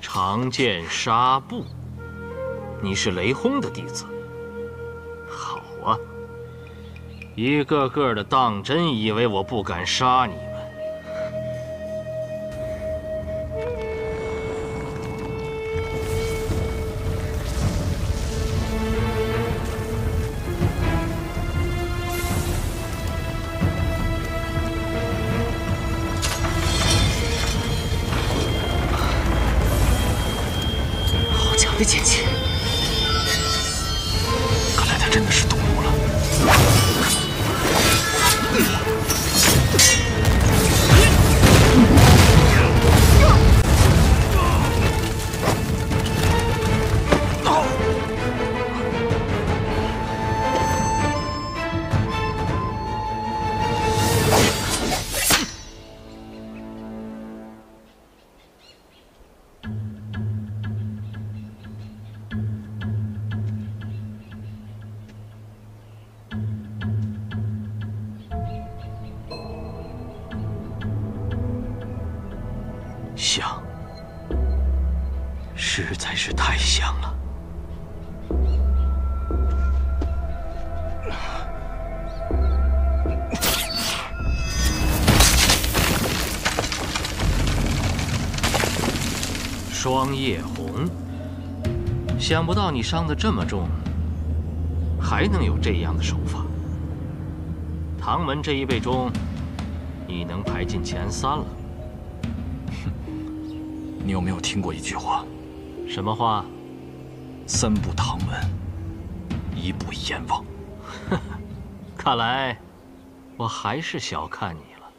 长剑纱布，你是雷轰的弟子。好啊，一个个的当真以为我不敢杀你们。的剑气，看来他真的是动怒了。实在是太像了。霜叶红，想不到你伤得这么重，还能有这样的手法。唐门这一辈中，你能排进前3了。你有没有听过一句话？什么话？3步唐门，1步阎王。看来我还是小看你了。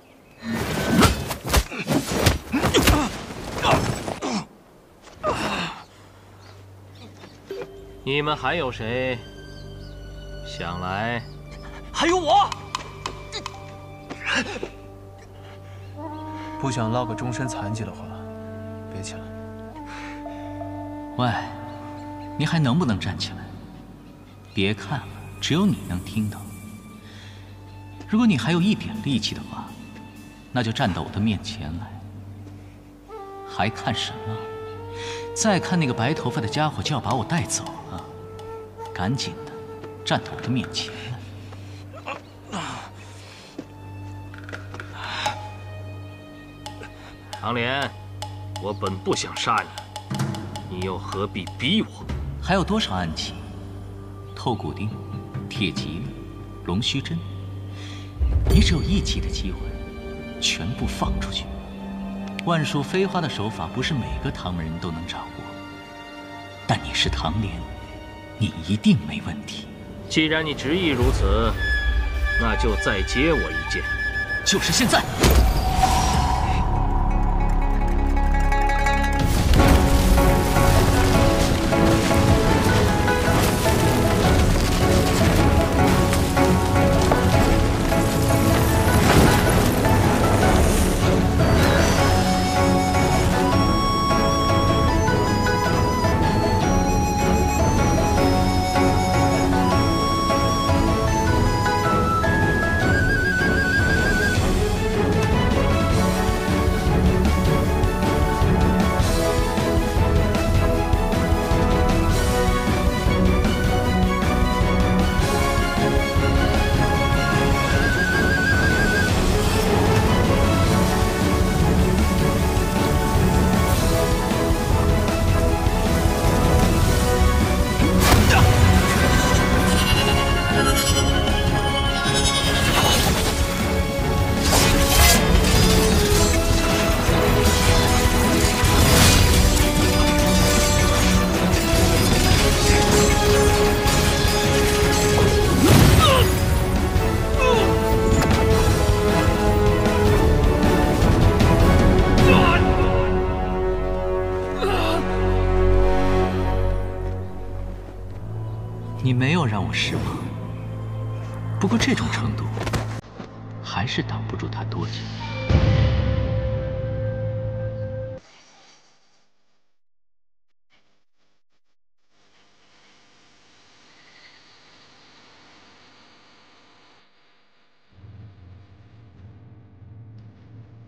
你们还有谁想来？还有我。不想落个终身残疾的话，别起来。喂，你还能不能站起来？别看了，只有你能听到。如果你还有一点力气的话，那就站到我的面前来。还看什么？再看那个白头发的家伙就要把我带走了，赶紧的，站到我的面前来。唐莲，我本不想杀你，你又何必逼我？还有多少暗器？透骨钉、铁蒺藜、龙须针，你只有一击的机会，全部放出去。万术飞花的手法不是每个唐门人都能掌握，但你是唐莲，你一定没问题。既然你执意如此，那就再接我一剑，就是现在。你没有让我失望，不过这种程度还是挡不住他多久。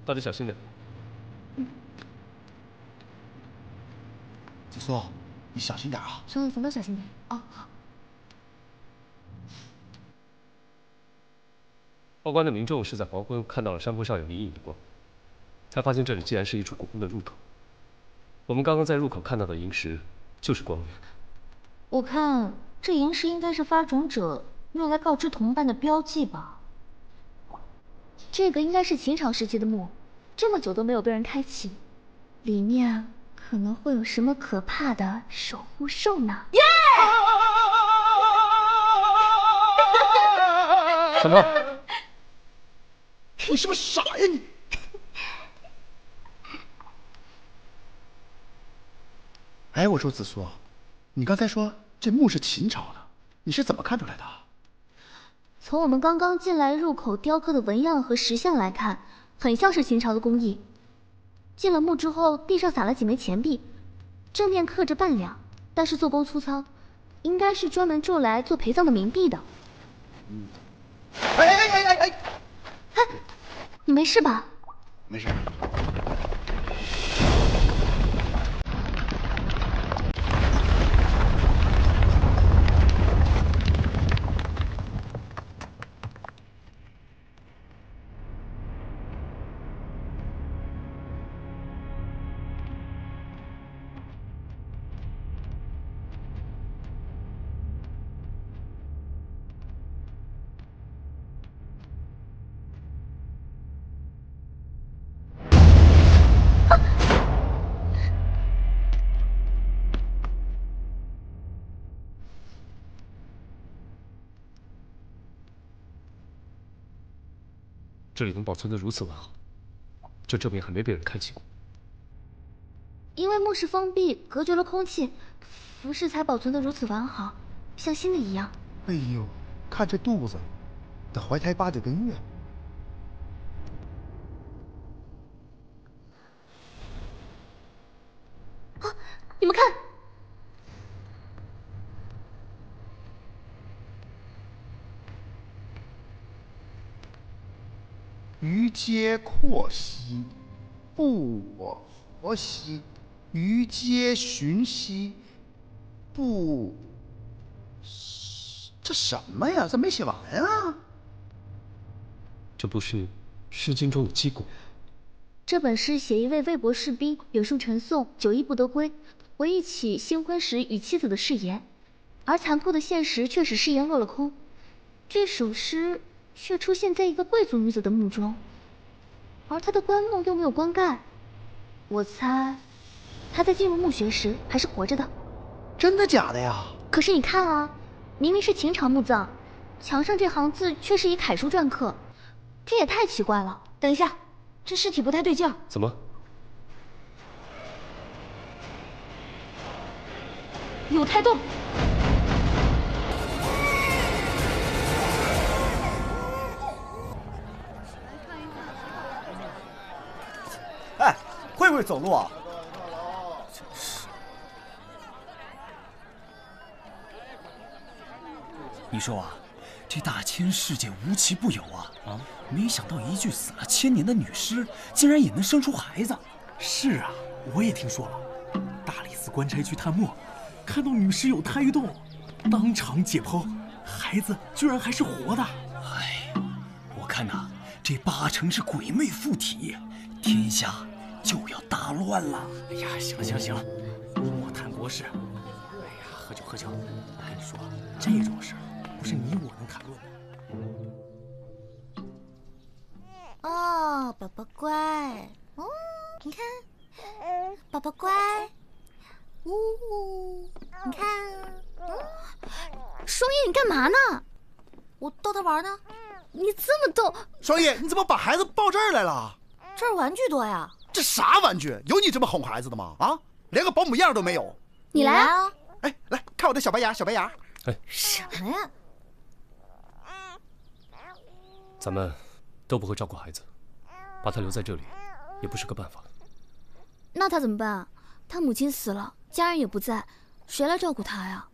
大家小心点。子苏，你小心点啊！兄弟，咱都小心点啊！报关的民众是在黄昏看到了山坡上有隐隐的光，才发现这里竟然是一处古宫的入口。我们刚刚在入口看到的萤石就是光源。我看这萤石应该是发种者用来告知同伴的标记吧。这个应该是秦朝时期的墓，这么久都没有被人开启，里面可能会有什么可怕的守护兽呢？耶！小苗，你是不是傻呀你？哎，我说子苏，你刚才说这墓是秦朝的，你是怎么看出来的？从我们刚刚进来入口雕刻的纹样和石像来看，很像是秦朝的工艺。进了墓之后，地上撒了几枚钱币，正面刻着半两，但是做工粗糙，应该是专门做来做陪葬的冥币的。哎！你没事吧？没事。这里能保存得如此完好，这证明还没被人开启过。因为墓室封闭，隔绝了空气，服饰才保存得如此完好，像新的一样。哎呦，看这肚子，得怀胎8、9个月。啊，你们看，鱼阶阔兮，不我佛兮；鱼阶循兮，不……这什么呀？这没写完啊！这不是《诗经》中的击鼓？这本诗写一位魏国士兵远戍陈宋，9役不得归，回忆起新婚时与妻子的誓言，而残酷的现实却使誓言落了空。这首诗却出现在一个贵族女子的墓中，而她的棺木又没有棺盖。我猜，她在进入墓穴时还是活着的。真的假的呀？可是你看啊，明明是秦朝墓葬，墙上这行字却是以楷书篆刻，这也太奇怪了。等一下，这尸体不太对劲儿。怎么？有胎动。哎，会不会走路啊？真是。你说啊，这大千世界无奇不有啊！啊，没想到一具死了1000年的女尸，竟然也能生出孩子。是啊，我也听说了。大理寺官差去探墓，看到女尸有胎动，当场解剖，孩子居然还是活的。哎，我看呐，这8成是鬼魅附体，天下就要大乱了。哎呀，行了行了行了，莫谈国事。哎呀，喝酒喝酒。我跟你说，这种事不是你我能谈论的。哦，宝宝乖，哦，你看，宝宝乖，呜，你看，双叶，你干嘛呢？我逗他玩呢。你这么逗，双叶，你怎么把孩子抱这儿来了？这儿玩具多呀。这啥玩具？有你这么哄孩子的吗？啊，连个保姆样都没有。你来啊！哎，来看我的小白牙，小白牙。哎，什么呀？咱们都不会照顾孩子，把他留在这里也不是个办法。那他怎么办啊？他母亲死了，家人也不在，谁来照顾他呀？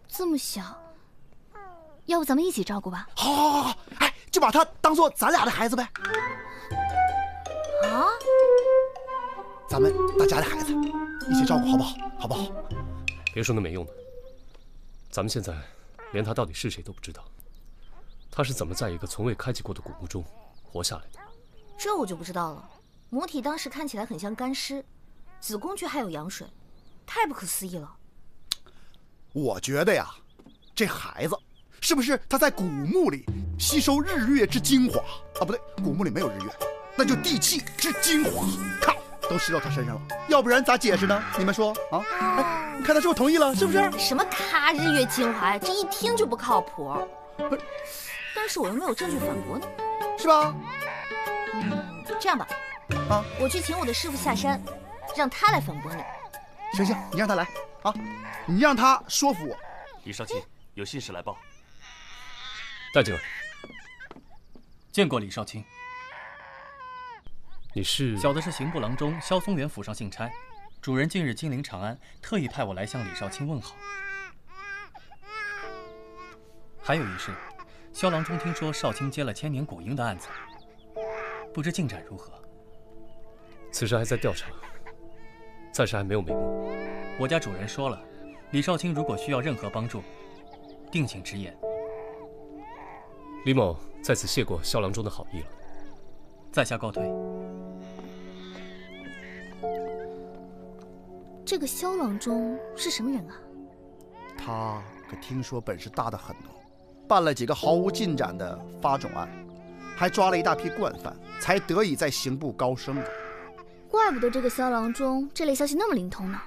这么小，要不咱们一起照顾吧？好，好，好，好，哎，就把他当做咱俩的孩子呗。啊？咱们大家的孩子，一起照顾好不好？好不好？别说那没用的，咱们现在连他到底是谁都不知道。他是怎么在一个从未开启过的古墓中活下来的？这我就不知道了。母体当时看起来很像干尸，子宫却还有羊水，太不可思议了。我觉得呀，这孩子是不是他在古墓里吸收日月之精华啊？不对，古墓里没有日月，那就地气之精华，看都吸到他身上了。要不然咋解释呢？你们说啊？哎，你看他是不是同意了？是不是？什么咔日月精华呀？这一听就不靠谱。但是我又没有证据反驳你，是吧？这样吧，啊，我去请我的师傅下山，让他来反驳你。行行，你让他来啊，你让他说服我。李少卿，有信使来报。带进来。见过李少卿。你是？小的是刑部郎中萧松元府上幸差，主人近日亲临长安，特意派我来向李少卿问好。还有一事，萧郎中听说少卿接了1000年古婴的案子，不知进展如何？此事还在调查，暂时还没有眉目。我家主人说了，李少卿如果需要任何帮助，定请直言。李某在此谢过萧郎中的好意了，在下告退。这个萧郎中是什么人啊？他可听说本事大得很呢，办了几个毫无进展的发种案，还抓了一大批惯犯，才得以在刑部高升的。怪不得这个萧郎中这类消息那么灵通呢。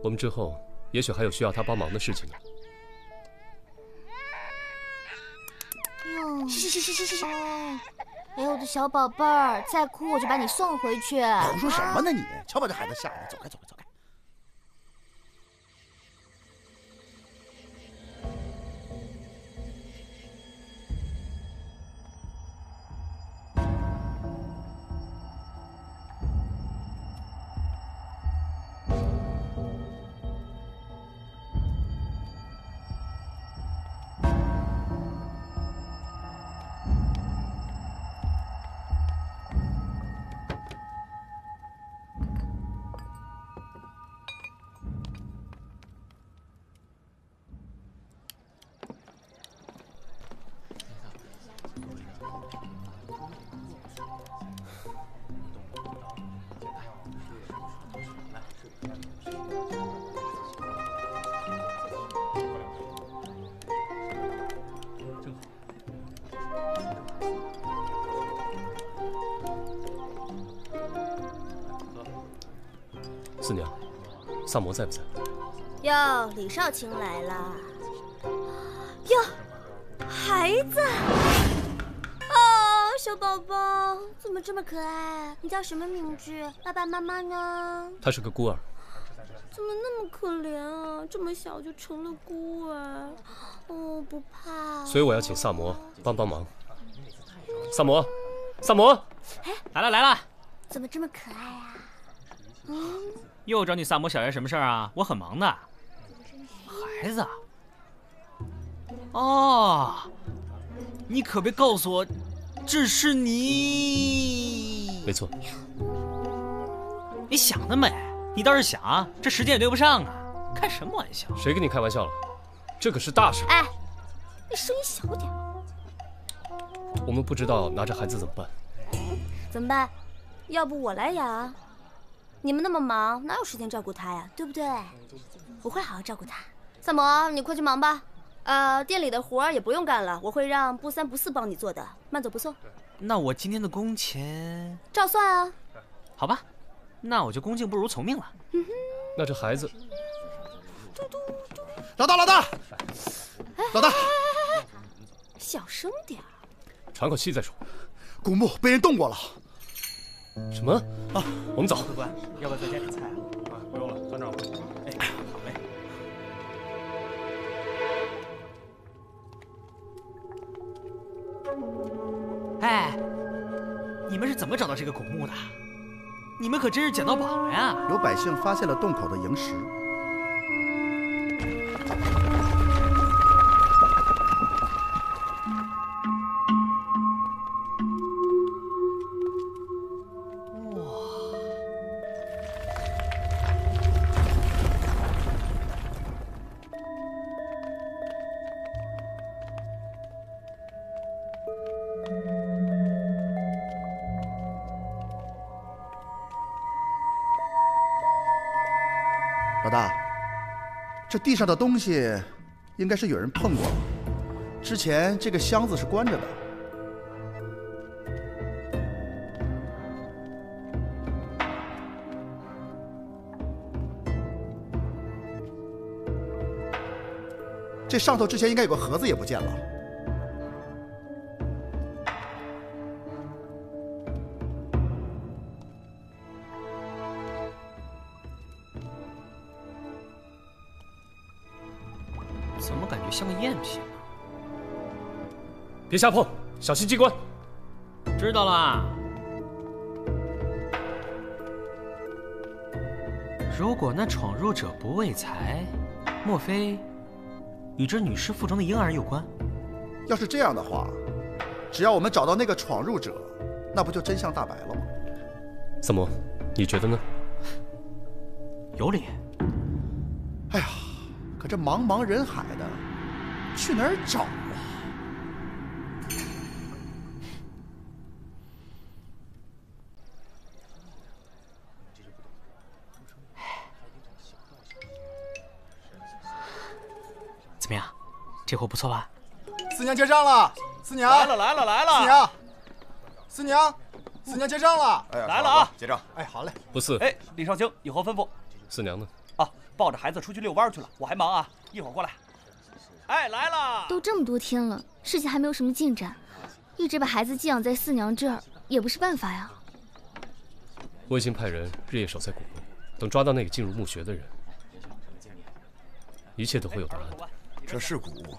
我们之后也许还有需要他帮忙的事情呢。哟，哎，我的小宝贝儿，再哭我就把你送回去。胡说什么呢你？瞧把这孩子吓的，走开走开走开。四娘，萨摩在不在？哟，李少卿来了。哟，孩子。哦，小宝宝，怎么这么可爱？你叫什么名字？爸爸妈妈呢？他是个孤儿。怎么那么可怜啊？这么小就成了孤儿。哦，不怕。所以我要请萨摩帮帮忙。萨摩，萨摩，来了来了，怎么这么可爱啊？又找你萨摩小爷什么事儿啊？我很忙的。孩子，哦，你可别告诉我，这是你？没错。你想得美！你倒是想啊，这时间也对不上啊，开什么玩笑？谁跟你开玩笑了？这可是大事。哎，你声音小点。我们不知道拿着孩子怎么办。怎么办？要不我来养？你们那么忙，哪有时间照顾他呀？对不对？我会好好照顾他。萨摩，你快去忙吧。店里的活也不用干了，我会让不三不四帮你做的，慢走不送。那我今天的工钱照算啊。好吧，那我就恭敬不如从命了。那这孩子，老大，老大，老大，小声点。喘口气再说。古墓被人动过了。什么？啊，我们走。副官，要不要再加点菜啊？不用了，团长。哎，好嘞。哎，你们是怎么找到这个古墓的？你们可真是捡到宝了呀！有百姓发现了洞口的萤石。老大，这地上的东西应该是有人碰过了。之前这个箱子是关着的。这上头之前应该有个盒子，也不见了。怎么感觉像个赝品呢？别瞎碰，小心机关。知道了。如果那闯入者不为财，莫非与这女尸腹中的婴儿有关？要是这样的话，只要我们找到那个闯入者，那不就真相大白了吗？萨摩，你觉得呢？有理。哎呀，可这茫茫人海的，去哪儿找啊？怎么样，这货不错吧？四娘结账了，四娘来了来了来了，四娘，四娘，四娘结账了，哎，来了啊，结账。哎，好嘞。不是。哎，李少卿有何吩咐？四娘呢？啊，抱着孩子出去遛弯去了，我还忙啊，一会儿过来。哎，来了。都这么多天了，事情还没有什么进展，一直把孩子寄养在四娘这儿也不是办法呀。我已经派人日夜守在古墓，等抓到那个进入墓穴的人，一切都会有答案。这是古墓，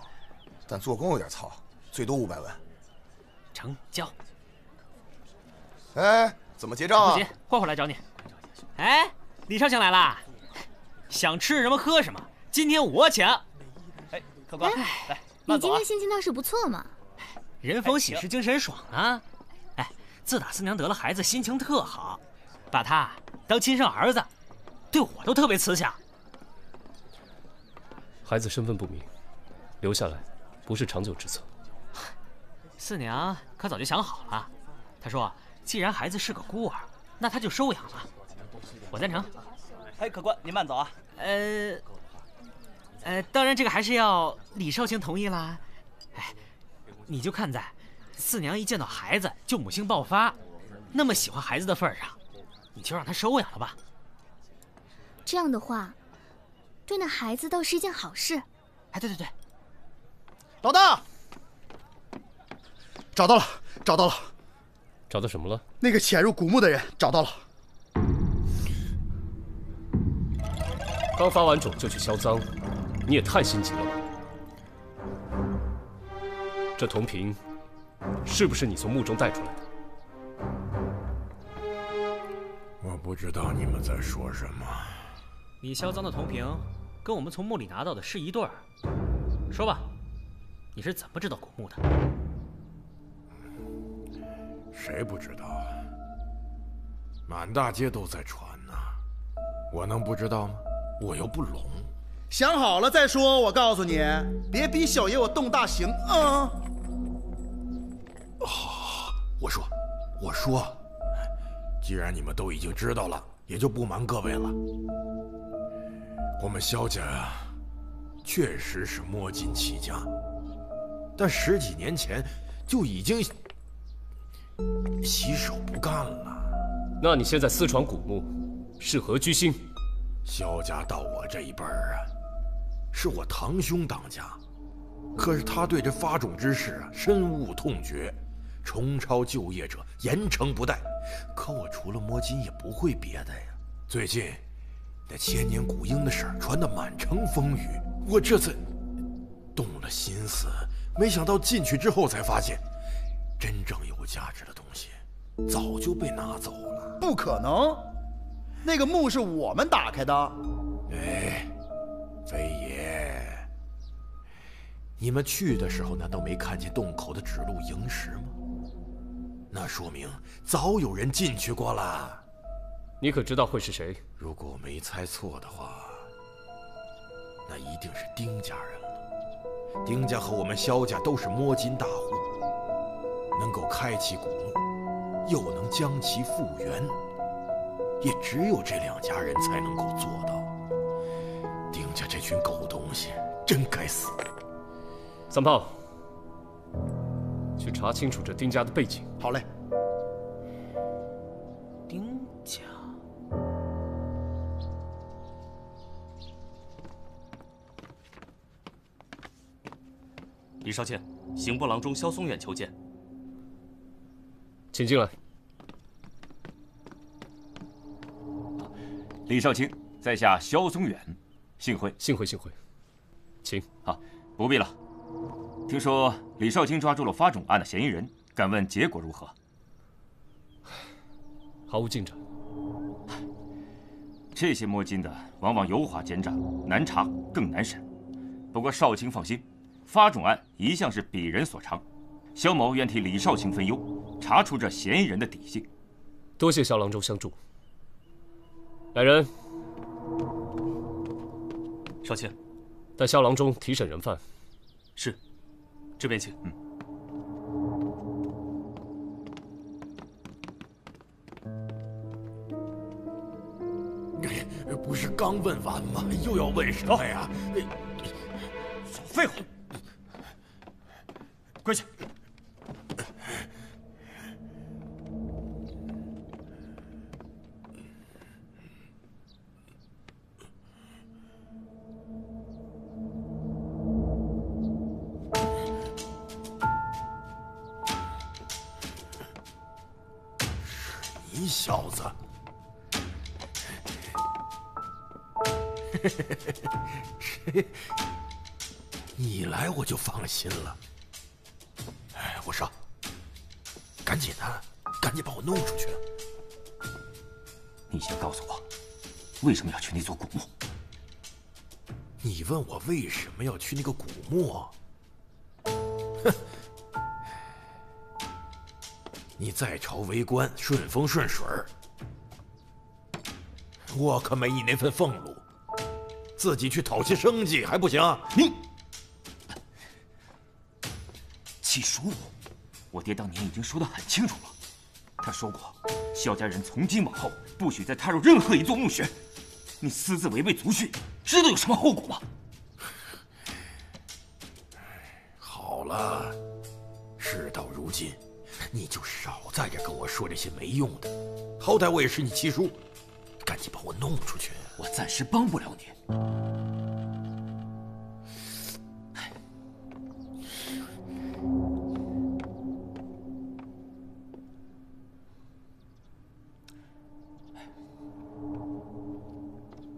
但做工有点糙，最多500文。成交。哎，怎么结账啊？不急，会儿来找你。哎，李少卿来啦！想吃什么喝什么，今天我请。哎，客官，来，你今天心情倒是不错嘛。人逢喜事精神爽啊！哎，自打四娘得了孩子，心情特好，把他当亲生儿子，对我都特别慈祥。孩子身份不明，留下来不是长久之策。四娘可早就想好了，她说，既然孩子是个孤儿，那她就收养了。我赞成。哎，客官，您慢走啊。当然这个还是要李少卿同意啦。哎，你就看在四娘一见到孩子就母性爆发，那么喜欢孩子的份上，你就让她收养了吧。这样的话，对那孩子倒是一件好事。哎，对，老大，找到了，找到了。找到什么了？那个潜入古墓的人找到了。刚发完种就去销赃，你也太心急了吧？这铜瓶是不是你从墓中带出来的？我不知道你们在说什么。你销赃的铜瓶跟我们从墓里拿到的是一对儿。说吧，你是怎么知道古墓的？谁不知道啊？满大街都在传呢，我能不知道吗？我又不聋。想好了再说，我告诉你，别逼小爷我动大刑啊！好，我说，既然你们都已经知道了，也就不瞒各位了。我们萧家呀，确实是摸金起家，但10几年前就已经洗手不干了。那你现在私闯古墓，是何居心？萧家到我这一辈儿啊，是我堂兄当家，可是他对这发种之事啊深恶痛绝，重操旧业者严惩不贷。可我除了摸金也不会别的呀。最近那千年古婴的事儿传得满城风雨，我这才动了心思，没想到进去之后才发现，真正有价值的东西早就被拿走了。不可能，那个墓是我们打开的。哎，飞爷，你们去的时候难道没看见洞口的指路萤石吗？那说明早有人进去过了。你可知道会是谁？如果我没猜错的话，那一定是丁家人了。丁家和我们萧家都是摸金大户，能够开启古墓，又能将其复原，也只有这2家人才能够做到。丁家这群狗东西真该死！三炮，去查清楚这丁家的背景。好嘞。丁家。李少卿，刑部郎中萧松远求见。请进来。李少卿，在下萧松远，幸会。幸会。请。好，不必了。听说李少卿抓住了发种案的嫌疑人，敢问结果如何？毫无进展。这些摸金的往往油滑奸诈，难查更难审。不过少卿放心，发种案一向是鄙人所长，萧某愿替李少卿分忧，查出这嫌疑人的底细。多谢萧郎中相助。来人，少卿，带萧郎中提审人犯。是，这边请。不是刚问完吗？又要问什么呀？少废话！跪下！蠢小子！你来我就放心了。哎，我说，赶紧的，赶紧把我弄出去！你先告诉我，为什么要去那座古墓？你问我为什么要去那个古墓？哼！你在朝为官，顺风顺水儿，我可没你那份俸禄，自己去讨些生计还不行？你七叔，我爹当年已经说得很清楚了，他说过，萧家人从今往后不许再踏入任何一座墓穴。你私自违背族训，知道有什么后果吗？好了，事到如今，你就少在这跟我说这些没用的。好歹我也是你七叔，赶紧把我弄出去。我暂时帮不了你。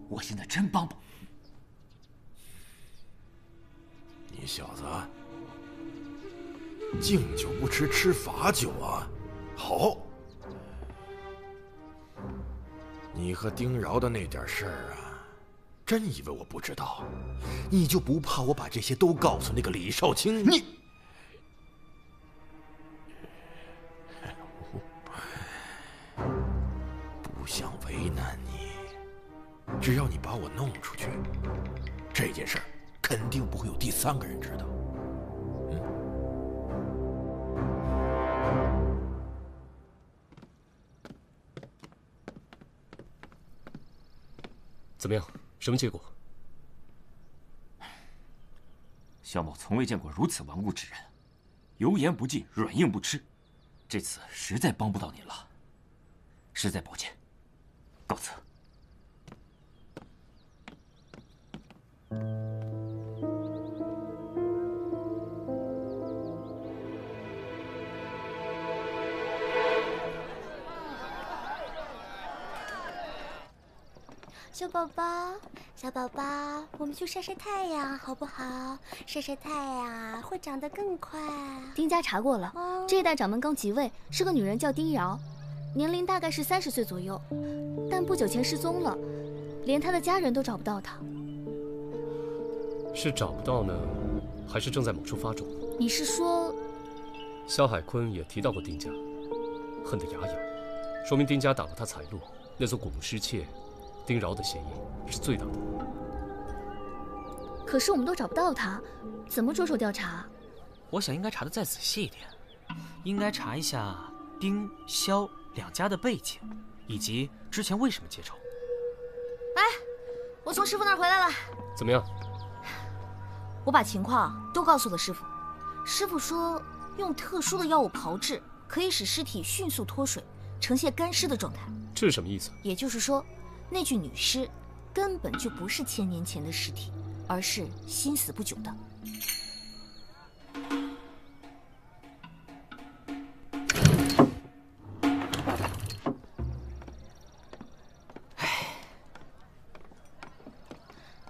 我现在真帮不。你小子，敬酒不吃吃罚酒啊！好，你和丁饶的那点事儿啊，真以为我不知道？你就不怕我把这些都告诉那个李少卿？你不想为难你，只要你把我弄出去，这件事儿肯定不会有第三个人知道。怎么样？什么结果？萧某从未见过如此顽固之人，油盐不进，软硬不吃。这次实在帮不到您了，实在抱歉，告辞。小宝宝，小宝宝，我们去晒晒太阳好不好？晒晒太阳会长得更快。丁家查过了，这一代掌门刚即位，是个女人，叫丁饶，年龄大概是30岁左右，但不久前失踪了，连她的家人都找不到她。是找不到呢，还是正在某处发种？你是说？萧海坤也提到过丁家，恨得牙痒，说明丁家挡了他财路。那座古墓失窃，丁饶的嫌疑是最大的。可是我们都找不到他，怎么着手调查？我想应该查得再仔细一点，应该查一下丁、萧两家的背景，以及之前为什么结仇。哎，我从师傅那儿回来了。怎么样？我把情况都告诉了师傅。师傅说，用特殊的药物炮制，可以使尸体迅速脱水，呈现干尸的状态。这是什么意思？也就是说，那具女尸根本就不是1000年前的尸体，而是新死不久的。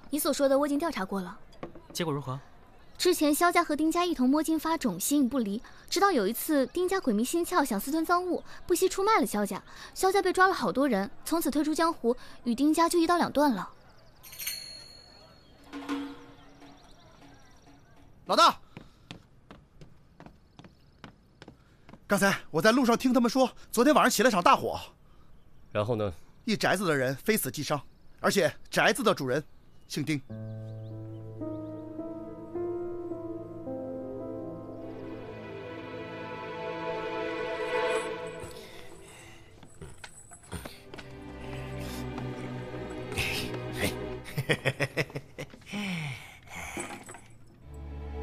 你所说的我已经调查过了，结果如何？之前萧家和丁家一同摸金发种，形影不离。直到有一次，丁家鬼迷心窍，想私吞赃物，不惜出卖了萧家。萧家被抓了好多人，从此退出江湖，与丁家就一刀两断了。老大，刚才我在路上听他们说，昨天晚上起了场大火。然后呢？一宅子的人非死即伤，而且宅子的主人姓丁。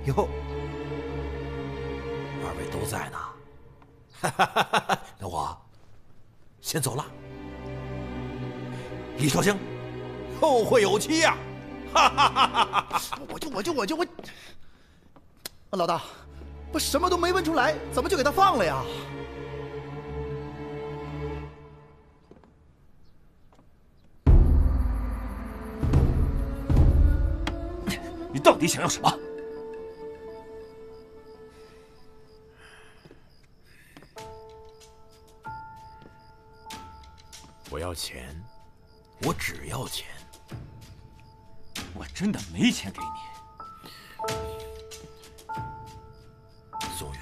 哟，二位都在呢，那我先走了。李少卿，后会有期呀！我，老大，我什么都没问出来，怎么就给他放了呀？你到底想要什么？我要钱，我只要钱。我真的没钱给你。松远，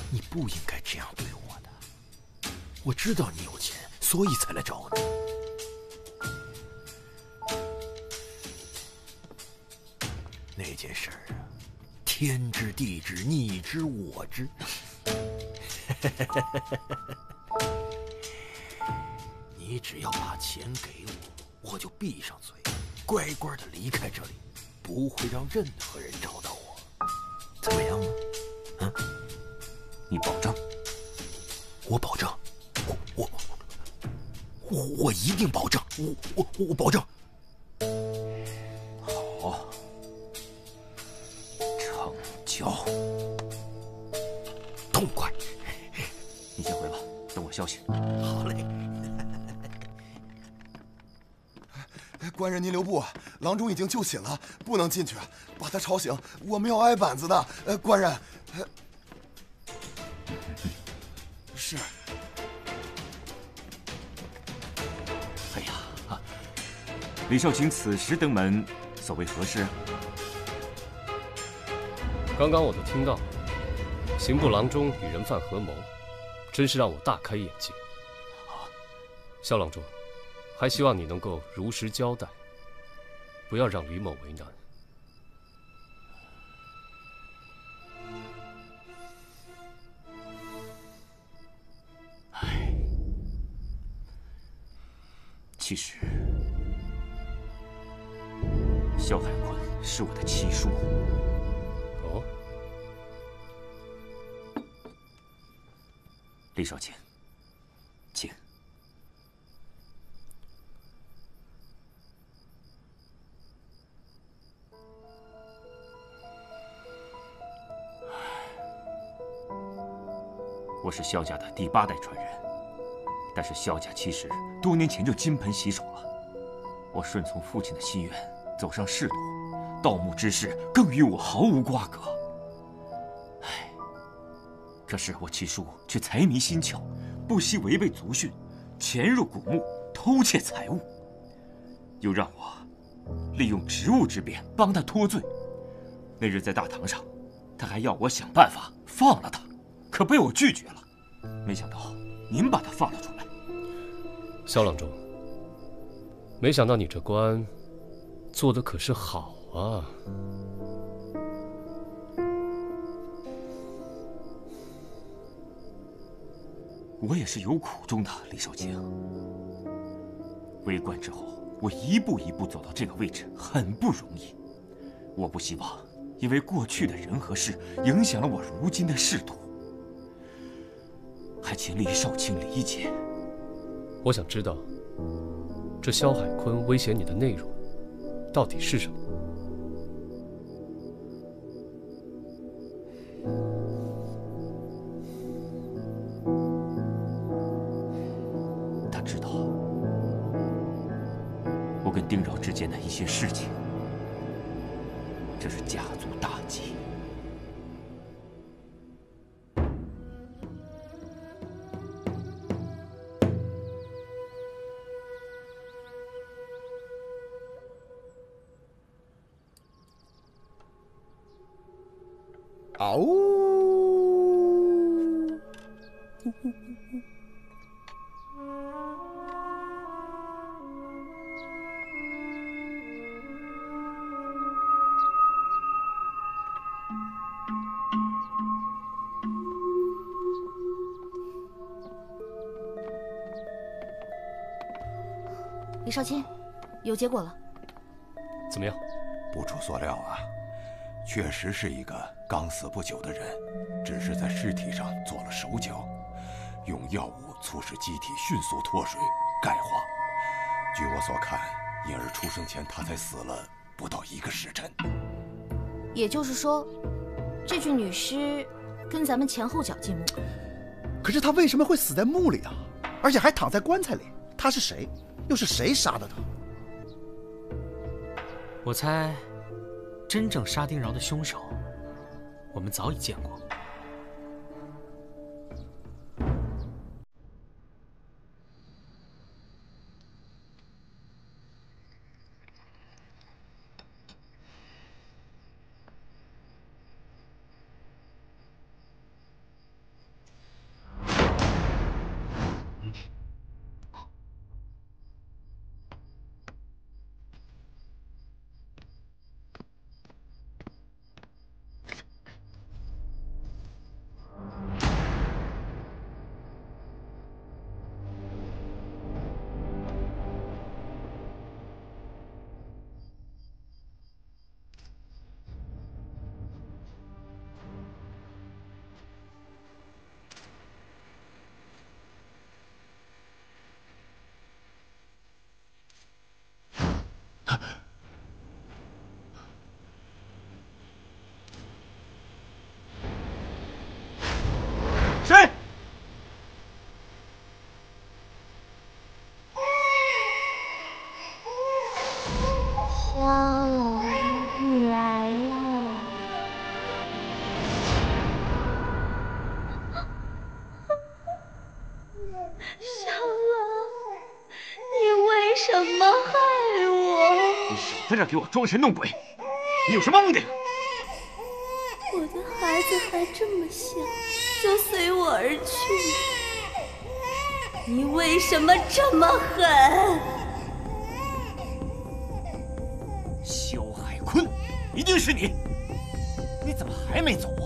你不应该这样对我的。我知道你有钱，所以才来找你。那件事儿啊，天知地知，你知我知。你只要把钱给我，我就闭上嘴，乖乖的离开这里，不会让任何人找到我。怎么样啊？啊？你保证？我保证，我一定保证，我保证。好，成交。痛快。你先回吧，等我消息。好嘞。官人您留步，郎中已经就寝了，不能进去，把他吵醒，我们要挨板子的。官人，是。哎呀，李少卿此时登门，所谓何事？刚刚我都听到了，刑部郎中与人犯合谋，真是让我大开眼界。萧郎中，还希望你能够如实交代，不要让吕某为难。其实，萧海坤是我的七叔。哦，李少卿，请。我是萧家的第8代传人，但是萧家其实多年前就金盆洗手了。我顺从父亲的心愿，走上仕途，盗墓之事更与我毫无瓜葛。唉，可是我七叔却财迷心窍，不惜违背族训，潜入古墓偷窃财物，又让我利用职务之便帮他脱罪。那日在大堂上，他还要我想办法放了他，可被我拒绝了。没想到您把他放了出来。萧郎中，没想到你这官做的可是好啊！我也是有苦衷的，李少卿。为官之后，我一步一步走到这个位置，很不容易。我不希望因为过去的人和事影响了我如今的仕途，还请李少卿理解。我想知道，这萧海坤威胁你的内容到底是什么？他知道我跟丁扰之间的一些事情，这是家族大忌。嗷呜！李少卿，有结果了。怎么样？不出所料啊，确实是一个刚死不久的人，只是在尸体上做了手脚，用药物促使机体迅速脱水钙化。据我所看，婴儿出生前他才死了不到1个时辰。也就是说，这具女尸跟咱们前后脚进墓。可是他为什么会死在墓里啊？而且还躺在棺材里？他是谁？又是谁杀的他？我猜，真正杀丁饶的凶手，我们早已见过。谁？小龙你来了。小龙，你为什么害我？你少在这给我装神弄鬼！你有什么目的？我的孩子还这么小，就随我而去，你为什么这么狠？萧海坤，一定是你！你怎么还没走啊？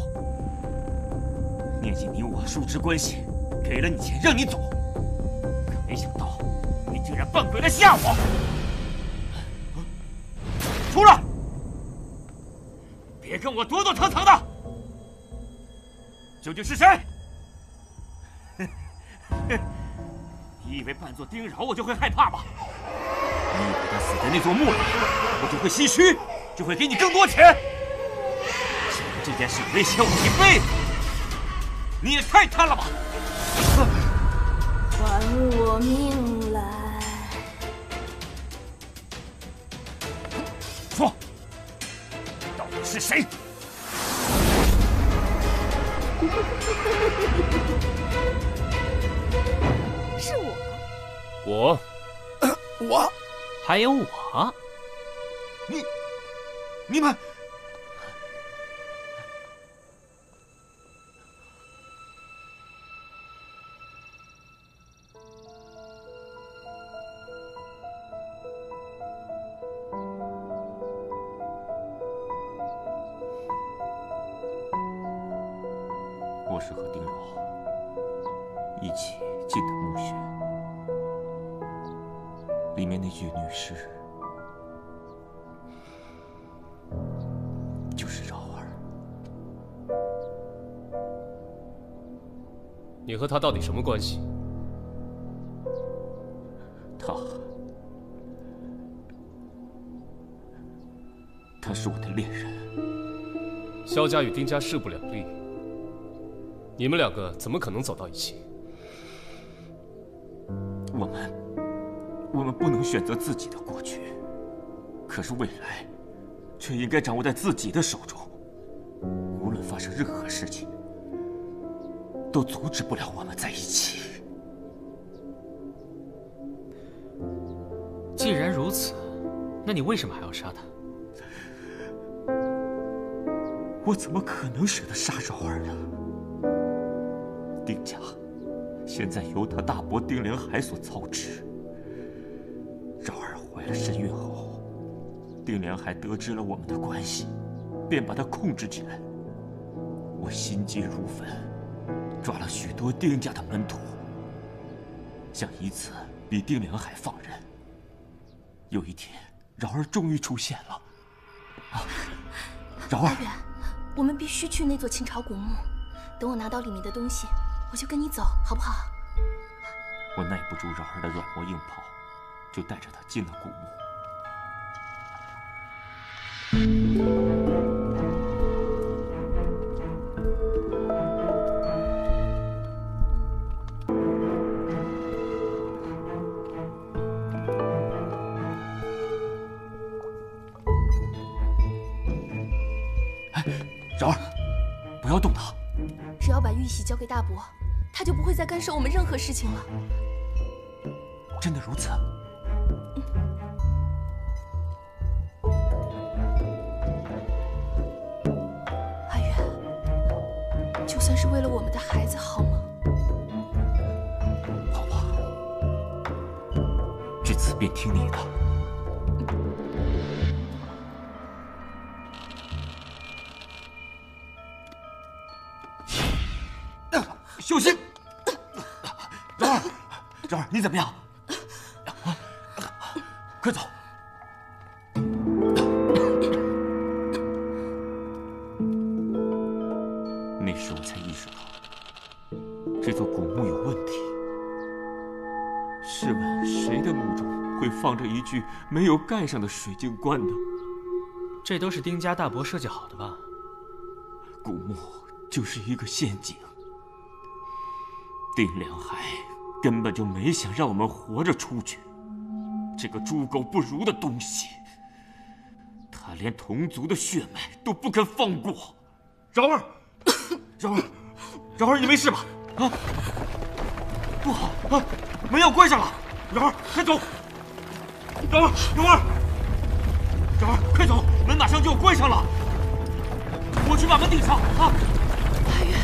念及你我叔侄关系，给了你钱让你走，可没想到你竟然扮鬼来吓我！出来！别跟我躲躲藏藏的！究竟是谁？你以为扮作丁饶我就会害怕吗？你以为他死在那座墓里，我就会心虚，就会给你更多钱？既然这件事威胁我一辈子，你也太贪了吧！还我命来！说，到底是谁？是我，我，还有我。你们，我是和丁饶一起进的墓穴，里面那具女尸就是饶儿。你和他到底什么关系？他是我的恋人。萧家与丁家势不两立，你们两个怎么可能走到一起？我们不能选择自己的过去，可是未来却应该掌握在自己的手中。无论发生任何事情，都阻止不了我们在一起。既然如此，那你为什么还要杀他？我怎么可能舍得杀饶儿呢？丁家现在由他大伯丁良海所操持。饶儿怀了身孕后，丁良海得知了我们的关系，便把他控制起来。我心急如焚，抓了许多丁家的门徒，想以此逼丁良海放人。有一天，饶儿终于出现了。饶儿，我们必须去那座秦朝古墓，等我拿到里面的东西，我就跟你走，好不好？我耐不住饶儿的软磨硬泡，就带着他进了古墓。柔儿，不要动他。只要把玉玺交给大伯，他就不会再干涉我们任何事情了。真的如此？阿远，就算是为了我们的孩子，好吗？好吧，至此便听你的。小心！柔儿，柔儿，你怎么样？快走！那时我才意识到，这座古墓有问题。试问，谁的墓中会放着一具没有盖上的水晶棺呢？这都是丁家大伯设计好的吧？古墓就是一个陷阱。丁良海根本就没想让我们活着出去。这个猪狗不如的东西，他连同族的血脉都不肯放过。柔儿，柔儿，柔儿，你没事吧？啊，不好啊，门要关上了。柔儿，快走！柔儿，柔儿，柔儿，快走！门马上就要关上了，我去把门顶上啊！阿远，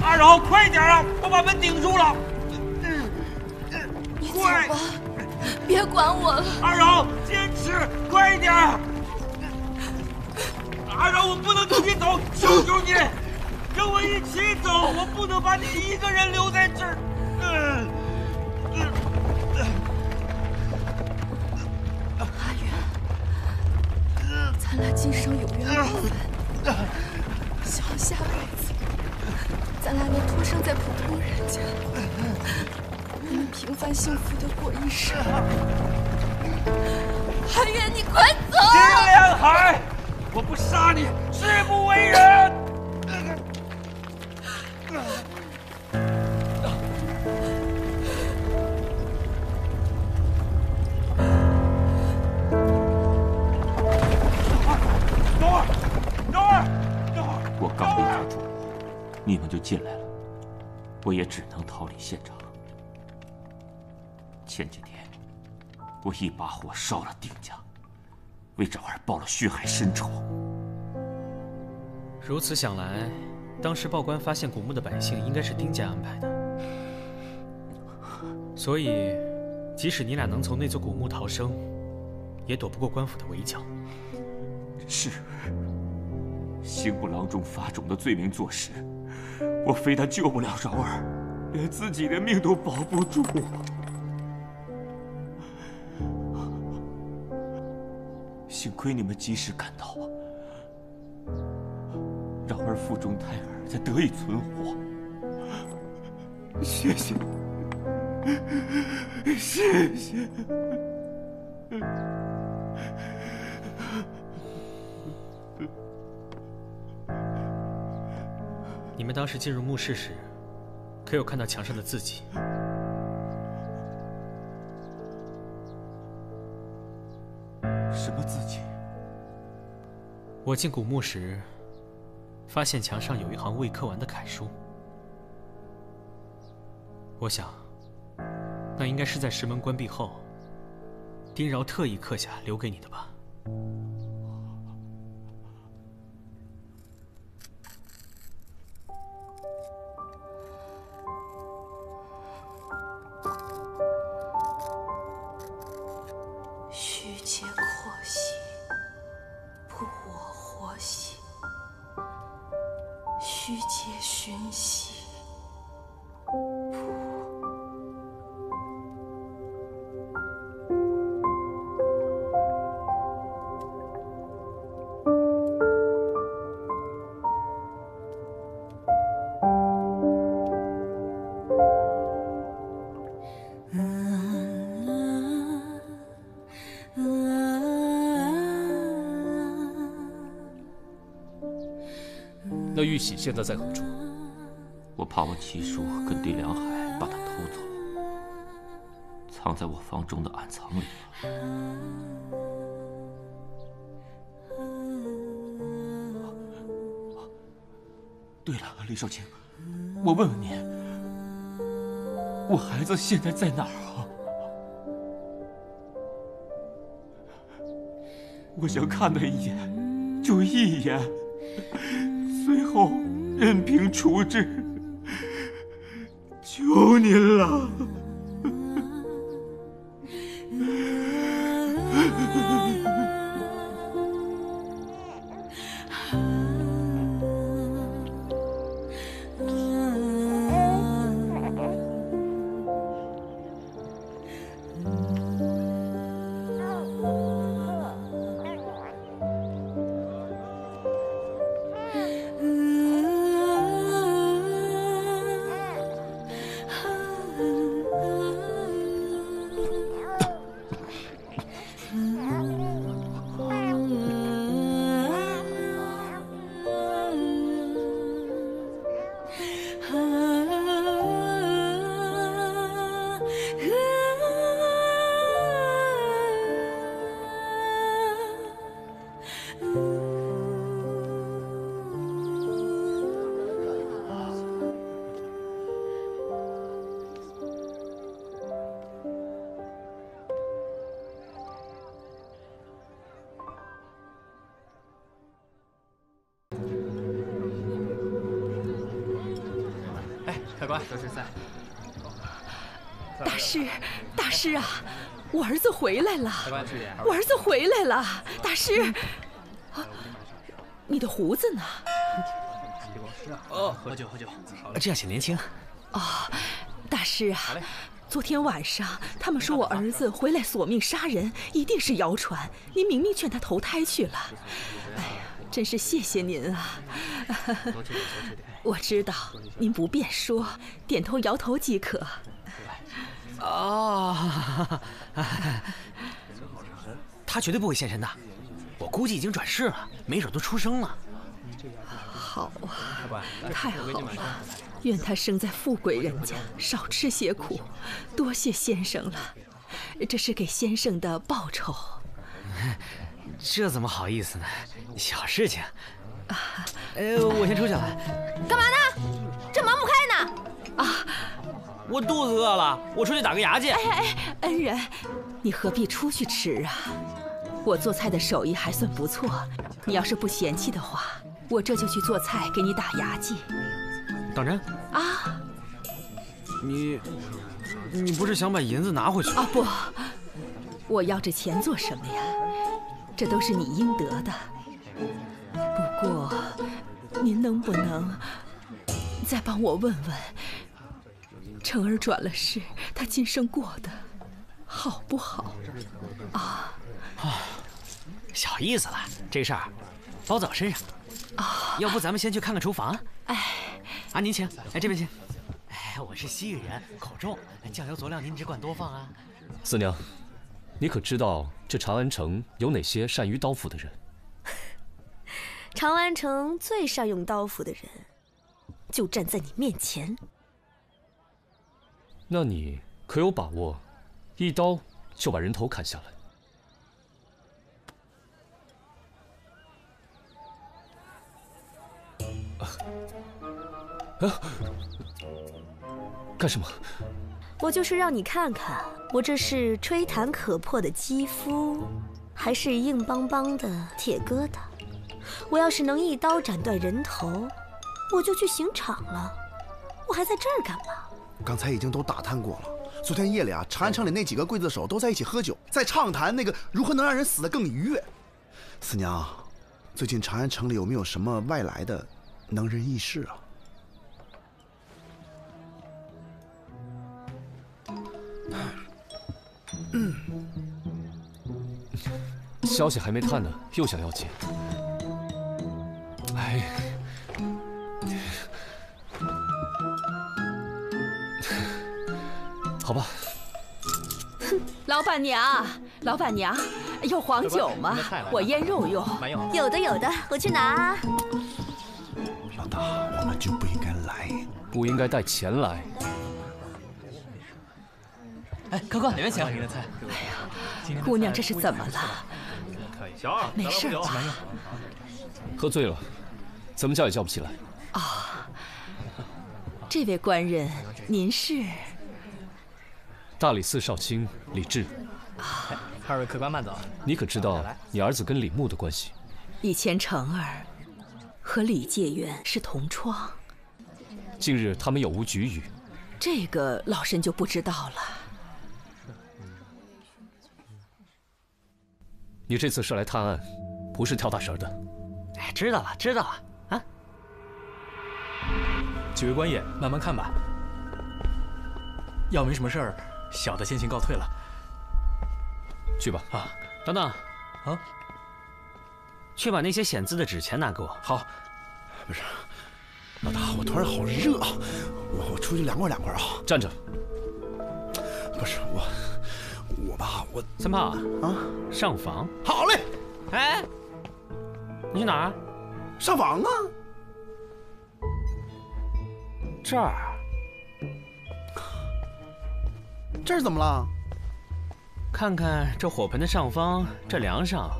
阿柔，快点啊！我把门顶住了。你走吧。别管我了，阿柔，坚持，快一点！阿柔，我不能自己走，求求你，跟我一起走，我不能把你一个人留在这儿。阿远，咱俩今生有缘无分，希望下辈子咱俩能托生在普通人家。我们平凡幸福的过一生。阿远，你快走！金良海，我不杀你，誓不为人。柔儿，柔儿，柔儿！我刚离开主，你们就进来了，我也只能逃离现场。前几天，我一把火烧了丁家，为昭儿报了血海深仇。如此想来，当时报官发现古墓的百姓应该是丁家安排的，所以，即使你俩能从那座古墓逃生，也躲不过官府的围剿。是，刑部郎中发种的罪名坐实，我非但救不了昭儿，连自己的命都保不住。幸亏你们及时赶到啊，昭儿腹中胎儿才得以存活。谢谢，谢谢。你们当时进入墓室时，可有看到墙上的字迹？什么字迹？我进古墓时，发现墙上有一行未刻完的楷书。我想，那应该是在石门关闭后，丁饶特意刻下留给你的吧。虚节阔兮，不我活兮；虚节寻兮，那玉玺现在在何处？我怕我七叔跟丁良海把它偷走，藏在我房中的暗藏里了。对了，李少卿，我问问你，我孩子现在在哪儿啊？我想看他一眼，就一眼，随后任凭处置。求您了。客官，都是在。大师，大师啊，我儿子回来了！客官，吃点。我儿子回来了，大师。你的胡子呢？哦，喝酒，这样显年轻。哦，大师啊，昨天晚上他们说我儿子回来索命杀人，一定是谣传。您明明劝他投胎去了。哎呀，真是谢谢您啊！多吃点。我知道您不便说，点头摇头即可。哦，他绝对不会现身的，我估计已经转世了，没准都出生了。好啊，太好了，愿他生在富贵人家，少吃些苦。多谢先生了，这是给先生的报酬。这怎么好意思呢？小事情。我先出去了。干嘛呢？这忙不开呢。啊，我肚子饿了，我出去打个牙去。哎，恩人，你何必出去吃啊？我做菜的手艺还算不错，你要是不嫌弃的话，我这就去做菜给你打牙祭。当真？啊，你不是想把银子拿回去？啊不，我要这钱做什么呀？这都是你应得的。不过，您能不能再帮我问问，成儿转了世，他今生过得好不好？啊，小意思了，这事儿包在我身上。啊，要不咱们先去看看厨房？哎，啊，您请，这边请。我是西域人，口重，酱油佐料您只管多放啊。四娘，你可知道这长安城有哪些善于刀斧的人？长安城最善用刀斧的人，就站在你面前。那你可有把握，一刀就把人头砍下来？干什么？我就是让你看看，我这是吹弹可破的肌肤，还是硬邦邦的铁疙瘩。我要是能一刀斩断人头，我就去刑场了。我还在这儿干嘛？刚才已经都打探过了。昨天夜里啊，长安城里那几个刽子手都在一起喝酒，在畅谈那个如何能让人死得更愉悦。四娘，最近长安城里有没有什么外来的能人异士啊？消息还没探呢，又想要钱。哎，好吧。老板娘，老板娘，有黄酒吗？我腌肉用。有的，有的，我去拿。老大，我们就不应该来，不应该带钱来。哎，客官，里面请。您的菜。哎呀，姑娘这是怎么了？小二，没事吧？喝醉了，怎么叫也叫不起来。啊，这位官人，您是？大理寺少卿李治。二位客官慢走。你可知道你儿子跟李牧的关系？以前成儿和李介元是同窗，近日他们有无局语？这个老身就不知道了。你这次是来探案，不是跳大神的。哎，知道了，知道了啊。几位官爷，慢慢看吧。要没什么事儿，小的先行告退了。去吧。啊，等等，啊，去把那些显字的纸钱拿给我。好。不是，老大，我突然好热啊，我出去凉快凉快啊。站着。不是我吧，我三炮啊，上房。好嘞。哎，你去哪儿？上房啊。这儿。这儿怎么了？看看这火盆的上方，这梁上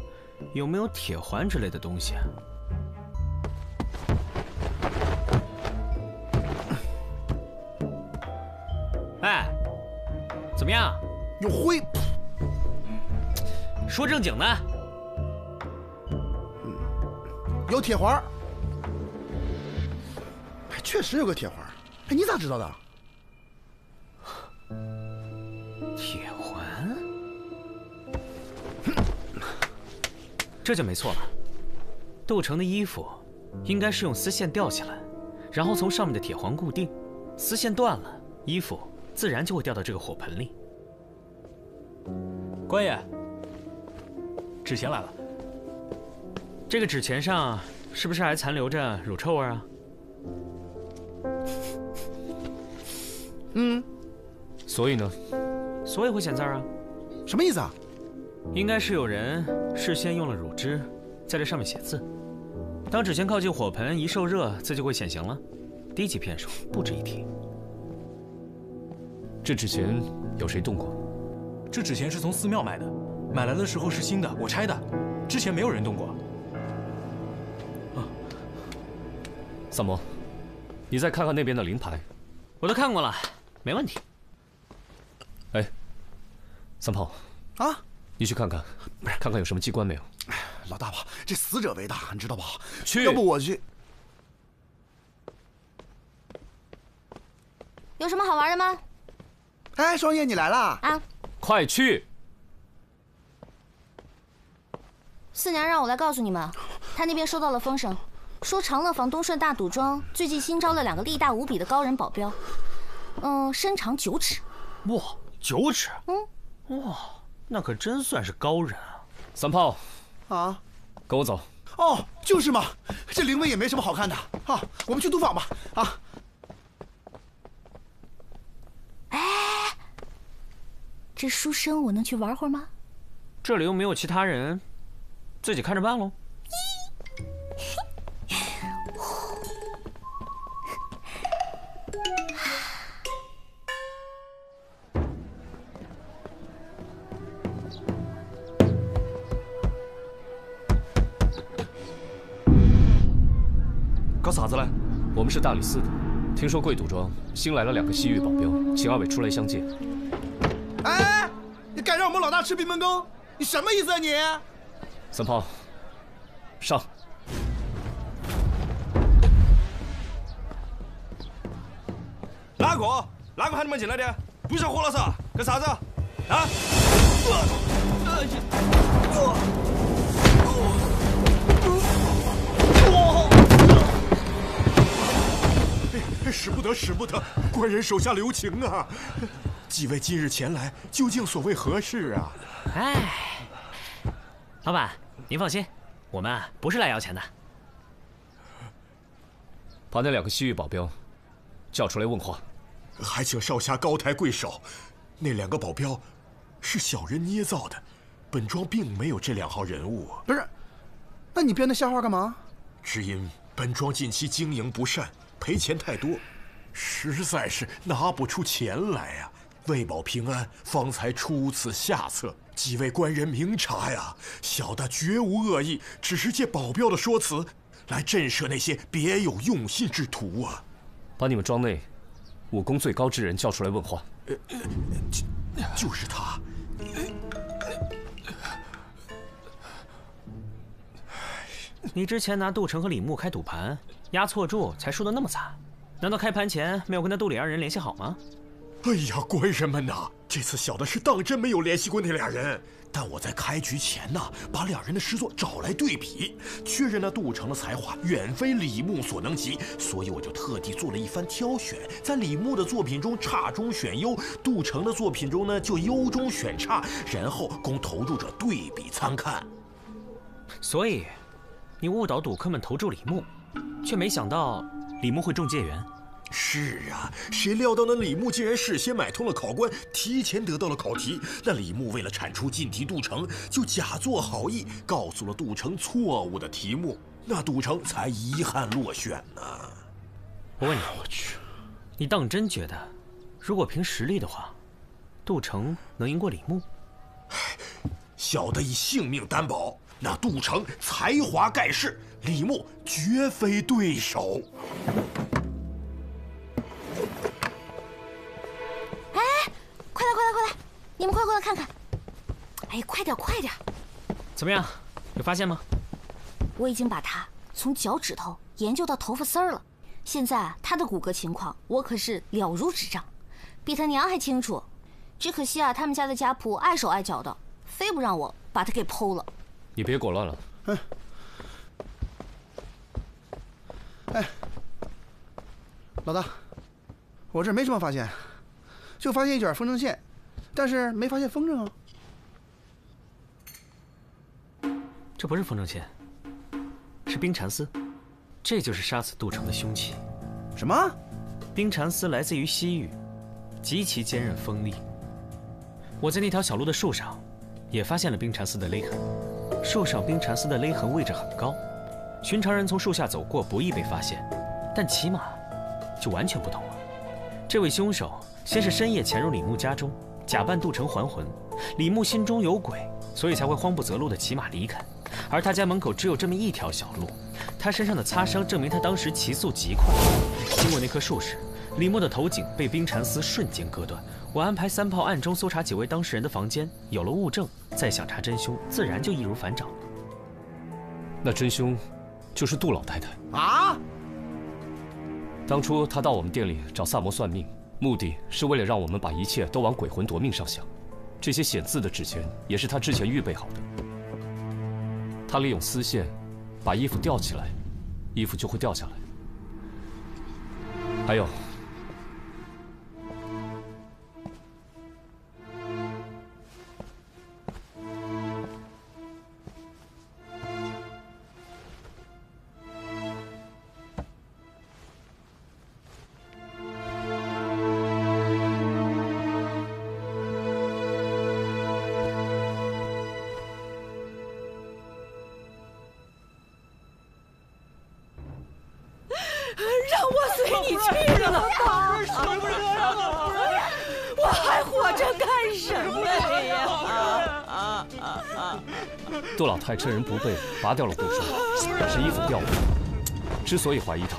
有没有铁环之类的东西？哎，怎么样？有灰。说正经的。有铁环。确实有个铁环。哎，你咋知道的？铁环，这就没错了。窦成的衣服应该是用丝线吊起来，然后从上面的铁环固定，丝线断了，衣服自然就会掉到这个火盆里。官爷，纸钱来了。这个纸钱上是不是还残留着乳臭味啊？嗯。所以呢？所以会显字啊？什么意思啊？应该是有人事先用了乳汁，在这上面写字。当纸钱靠近火盆，一受热，字就会显形了。低级骗术，不值一提。这纸钱有谁动过？这纸钱是从寺庙买的，买来的时候是新的，我拆的，之前没有人动过。三毛，你再看看那边的灵牌。我都看过了，没问题。哎，三炮啊，你去看看，看看有什么机关没有。老大吧，这死者为大，你知道吧？去，要不我去。有什么好玩的吗？哎，双叶，你来啦！啊，快去！四娘让我来告诉你们，她那边收到了风声，说长乐坊东顺大赌庄最近新招了2个力大无比的高人保镖，身长9尺。哇，9尺！哇，那可真算是高人啊！三炮，啊，跟我走。哦，就是嘛，这灵位也没什么好看的啊，我们去督访吧。啊。哎，这书生我能去玩会儿吗？这里又没有其他人，自己看着办喽。搞啥子嘞？我们是大理寺的，听说贵赌庄新来了2个西域保镖，请2位出来相见。哎，你敢让我们老大吃闭门羹？你什么意思啊你？三炮，上！哪个喊你们进来的？不想活了噻？干啥子？啊！使不得，使不得！官人手下留情啊！几位今日前来，究竟所谓何事啊？哎，老板，您放心，我们不是来要钱的。把那2个西域保镖叫出来问话。还请少侠高抬贵手，那2个保镖是小人捏造的，本庄并没有这2号人物。不是，那你编的瞎话干嘛？只因本庄近期经营不善，赔钱太多，实在是拿不出钱来呀。为保平安，方才出此下策。几位官人明察呀，小的绝无恶意，只是借保镖的说辞，来震慑那些别有用心之徒啊！把你们庄内武功最高之人叫出来问话。就是他。你之前拿杜城和李牧开赌盘，押错注才输得那么惨，难道开盘前没有跟那杜李二人联系好吗？哎呀，官人们呐，这次小的是当真没有联系过那俩人。但我在开局前呢，把两人的诗作找来对比，确认了杜城的才华远非李牧所能及，所以我就特地做了一番挑选，在李牧的作品中差中选优，杜城的作品中呢就优中选差，然后供投注者对比参看。所以，你误导赌客们投注李牧，却没想到李牧会中解元。是啊，谁料到那李牧竟然事先买通了考官，提前得到了考题。那李牧为了铲除进题杜城，就假作好意，告诉了杜城错误的题目，那杜城才遗憾落选呢。我问你，你当真觉得，如果凭实力的话，杜城能赢过李牧？小的以性命担保，那杜城才华盖世，李牧绝非对手。快来！你们快过来看看！哎，快点！怎么样，有发现吗？我已经把他从脚趾头研究到头发丝儿了，现在他的骨骼情况我可是了如指掌，比他娘还清楚。只可惜啊，他们家的家仆碍手碍脚的，非不让我把他给剖了。你别裹乱了。老大，我这没什么发现，就发现一卷风筝线，但是没发现风筝啊。这不是风筝线，是冰蚕丝，这就是杀死杜城的凶器。什么？冰蚕丝来自于西域，极其坚韧锋利。我在那条小路的树上也发现了冰蚕丝的勒痕，树上冰蚕丝的勒痕位置很高，寻常人从树下走过不易被发现，但骑马就完全不同了。这位凶手先是深夜潜入李牧家中，假扮杜城还魂。李牧心中有鬼，所以才会慌不择路的骑马离开。而他家门口只有这么一条小路，他身上的擦伤证明他当时骑速极快。经过那棵树时，李牧的头颈被冰蚕丝瞬间割断。我安排三炮暗中搜查几位当事人的房间，有了物证，再想查真凶，自然就易如反掌。那真凶就是杜老太太啊！当初她到我们店里找萨摩算命，目的是为了让我们把一切都往鬼魂夺命上想。这些显字的纸钱也是她之前预备好的。她利用丝线把衣服吊起来，衣服就会掉下来。还有，让我随你去了吧！我还活着干什么呀？杜老太趁人不备拔掉了护手，是衣服掉了。之所以怀疑她，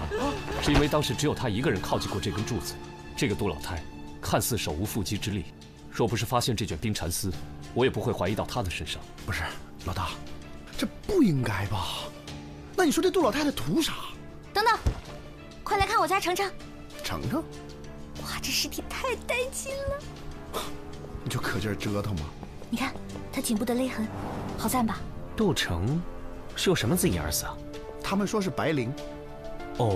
是因为当时只有她一个人靠近过这根柱子。这个杜老太看似手无缚鸡之力，若不是发现这卷冰蚕丝，我也不会怀疑到她的身上。不是，老大，这不应该吧？那你说这杜老太太图啥？等等，快来看我家程程。程程？哇，这尸体太带劲了！你就可劲儿折腾吧。你看他颈部的勒痕，好赞吧？杜城是由什么字眼而死啊？他们说是白绫。哦。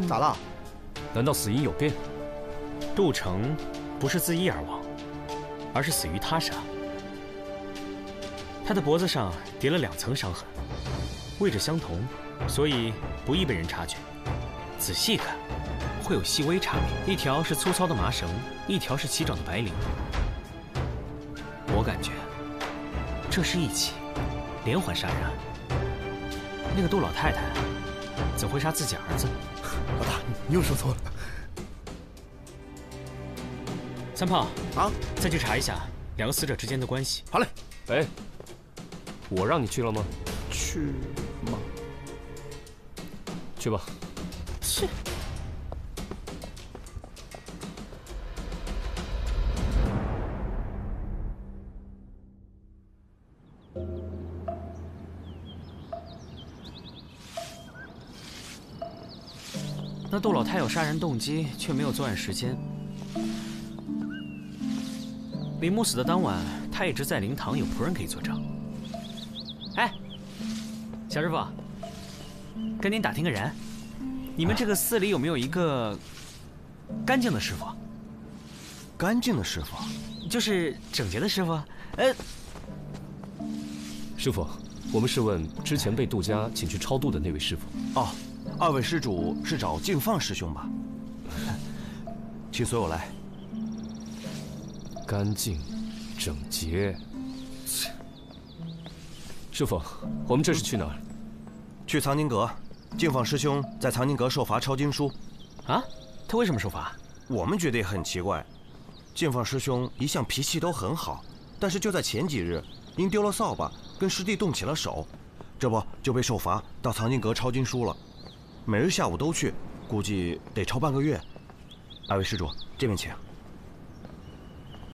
咋了？难道死因有变？杜城不是自缢而亡，而是死于他杀。他的脖子上叠了2层伤痕，位置相同，所以不易被人察觉。仔细看，会有细微差别，一条是粗糙的麻绳，一条是齐整的白绫。我感觉这是一起连环杀人案。那个杜老太太怎会杀自己儿子？老大，你又说错了。三炮啊，再去查一下2个死者之间的关系。好嘞。哎，我让你去了吗？去吗？去吧。去。那杜老太有杀人动机，却没有作案时间。李牧死的当晚，他一直在灵堂，有仆人可以作证。哎，小师傅，跟您打听个人，你们这个寺里有没有一个干净的师傅？干净的师傅，就是整洁的师傅。师傅，我们是问之前被杜家请去超度的那位师傅。哦。2位施主是找净放师兄吧？请随我来。干净、整洁。师傅，我们这是去哪儿？去藏经阁。净放师兄在藏经阁受罚抄经书。啊？他为什么受罚？我们觉得也很奇怪。净放师兄一向脾气都很好，但是就在前几日，因丢了扫把，跟师弟动起了手，这不就被受罚到藏经阁抄经书了。每日下午都去，估计得抄半个月。2位施主，这边请。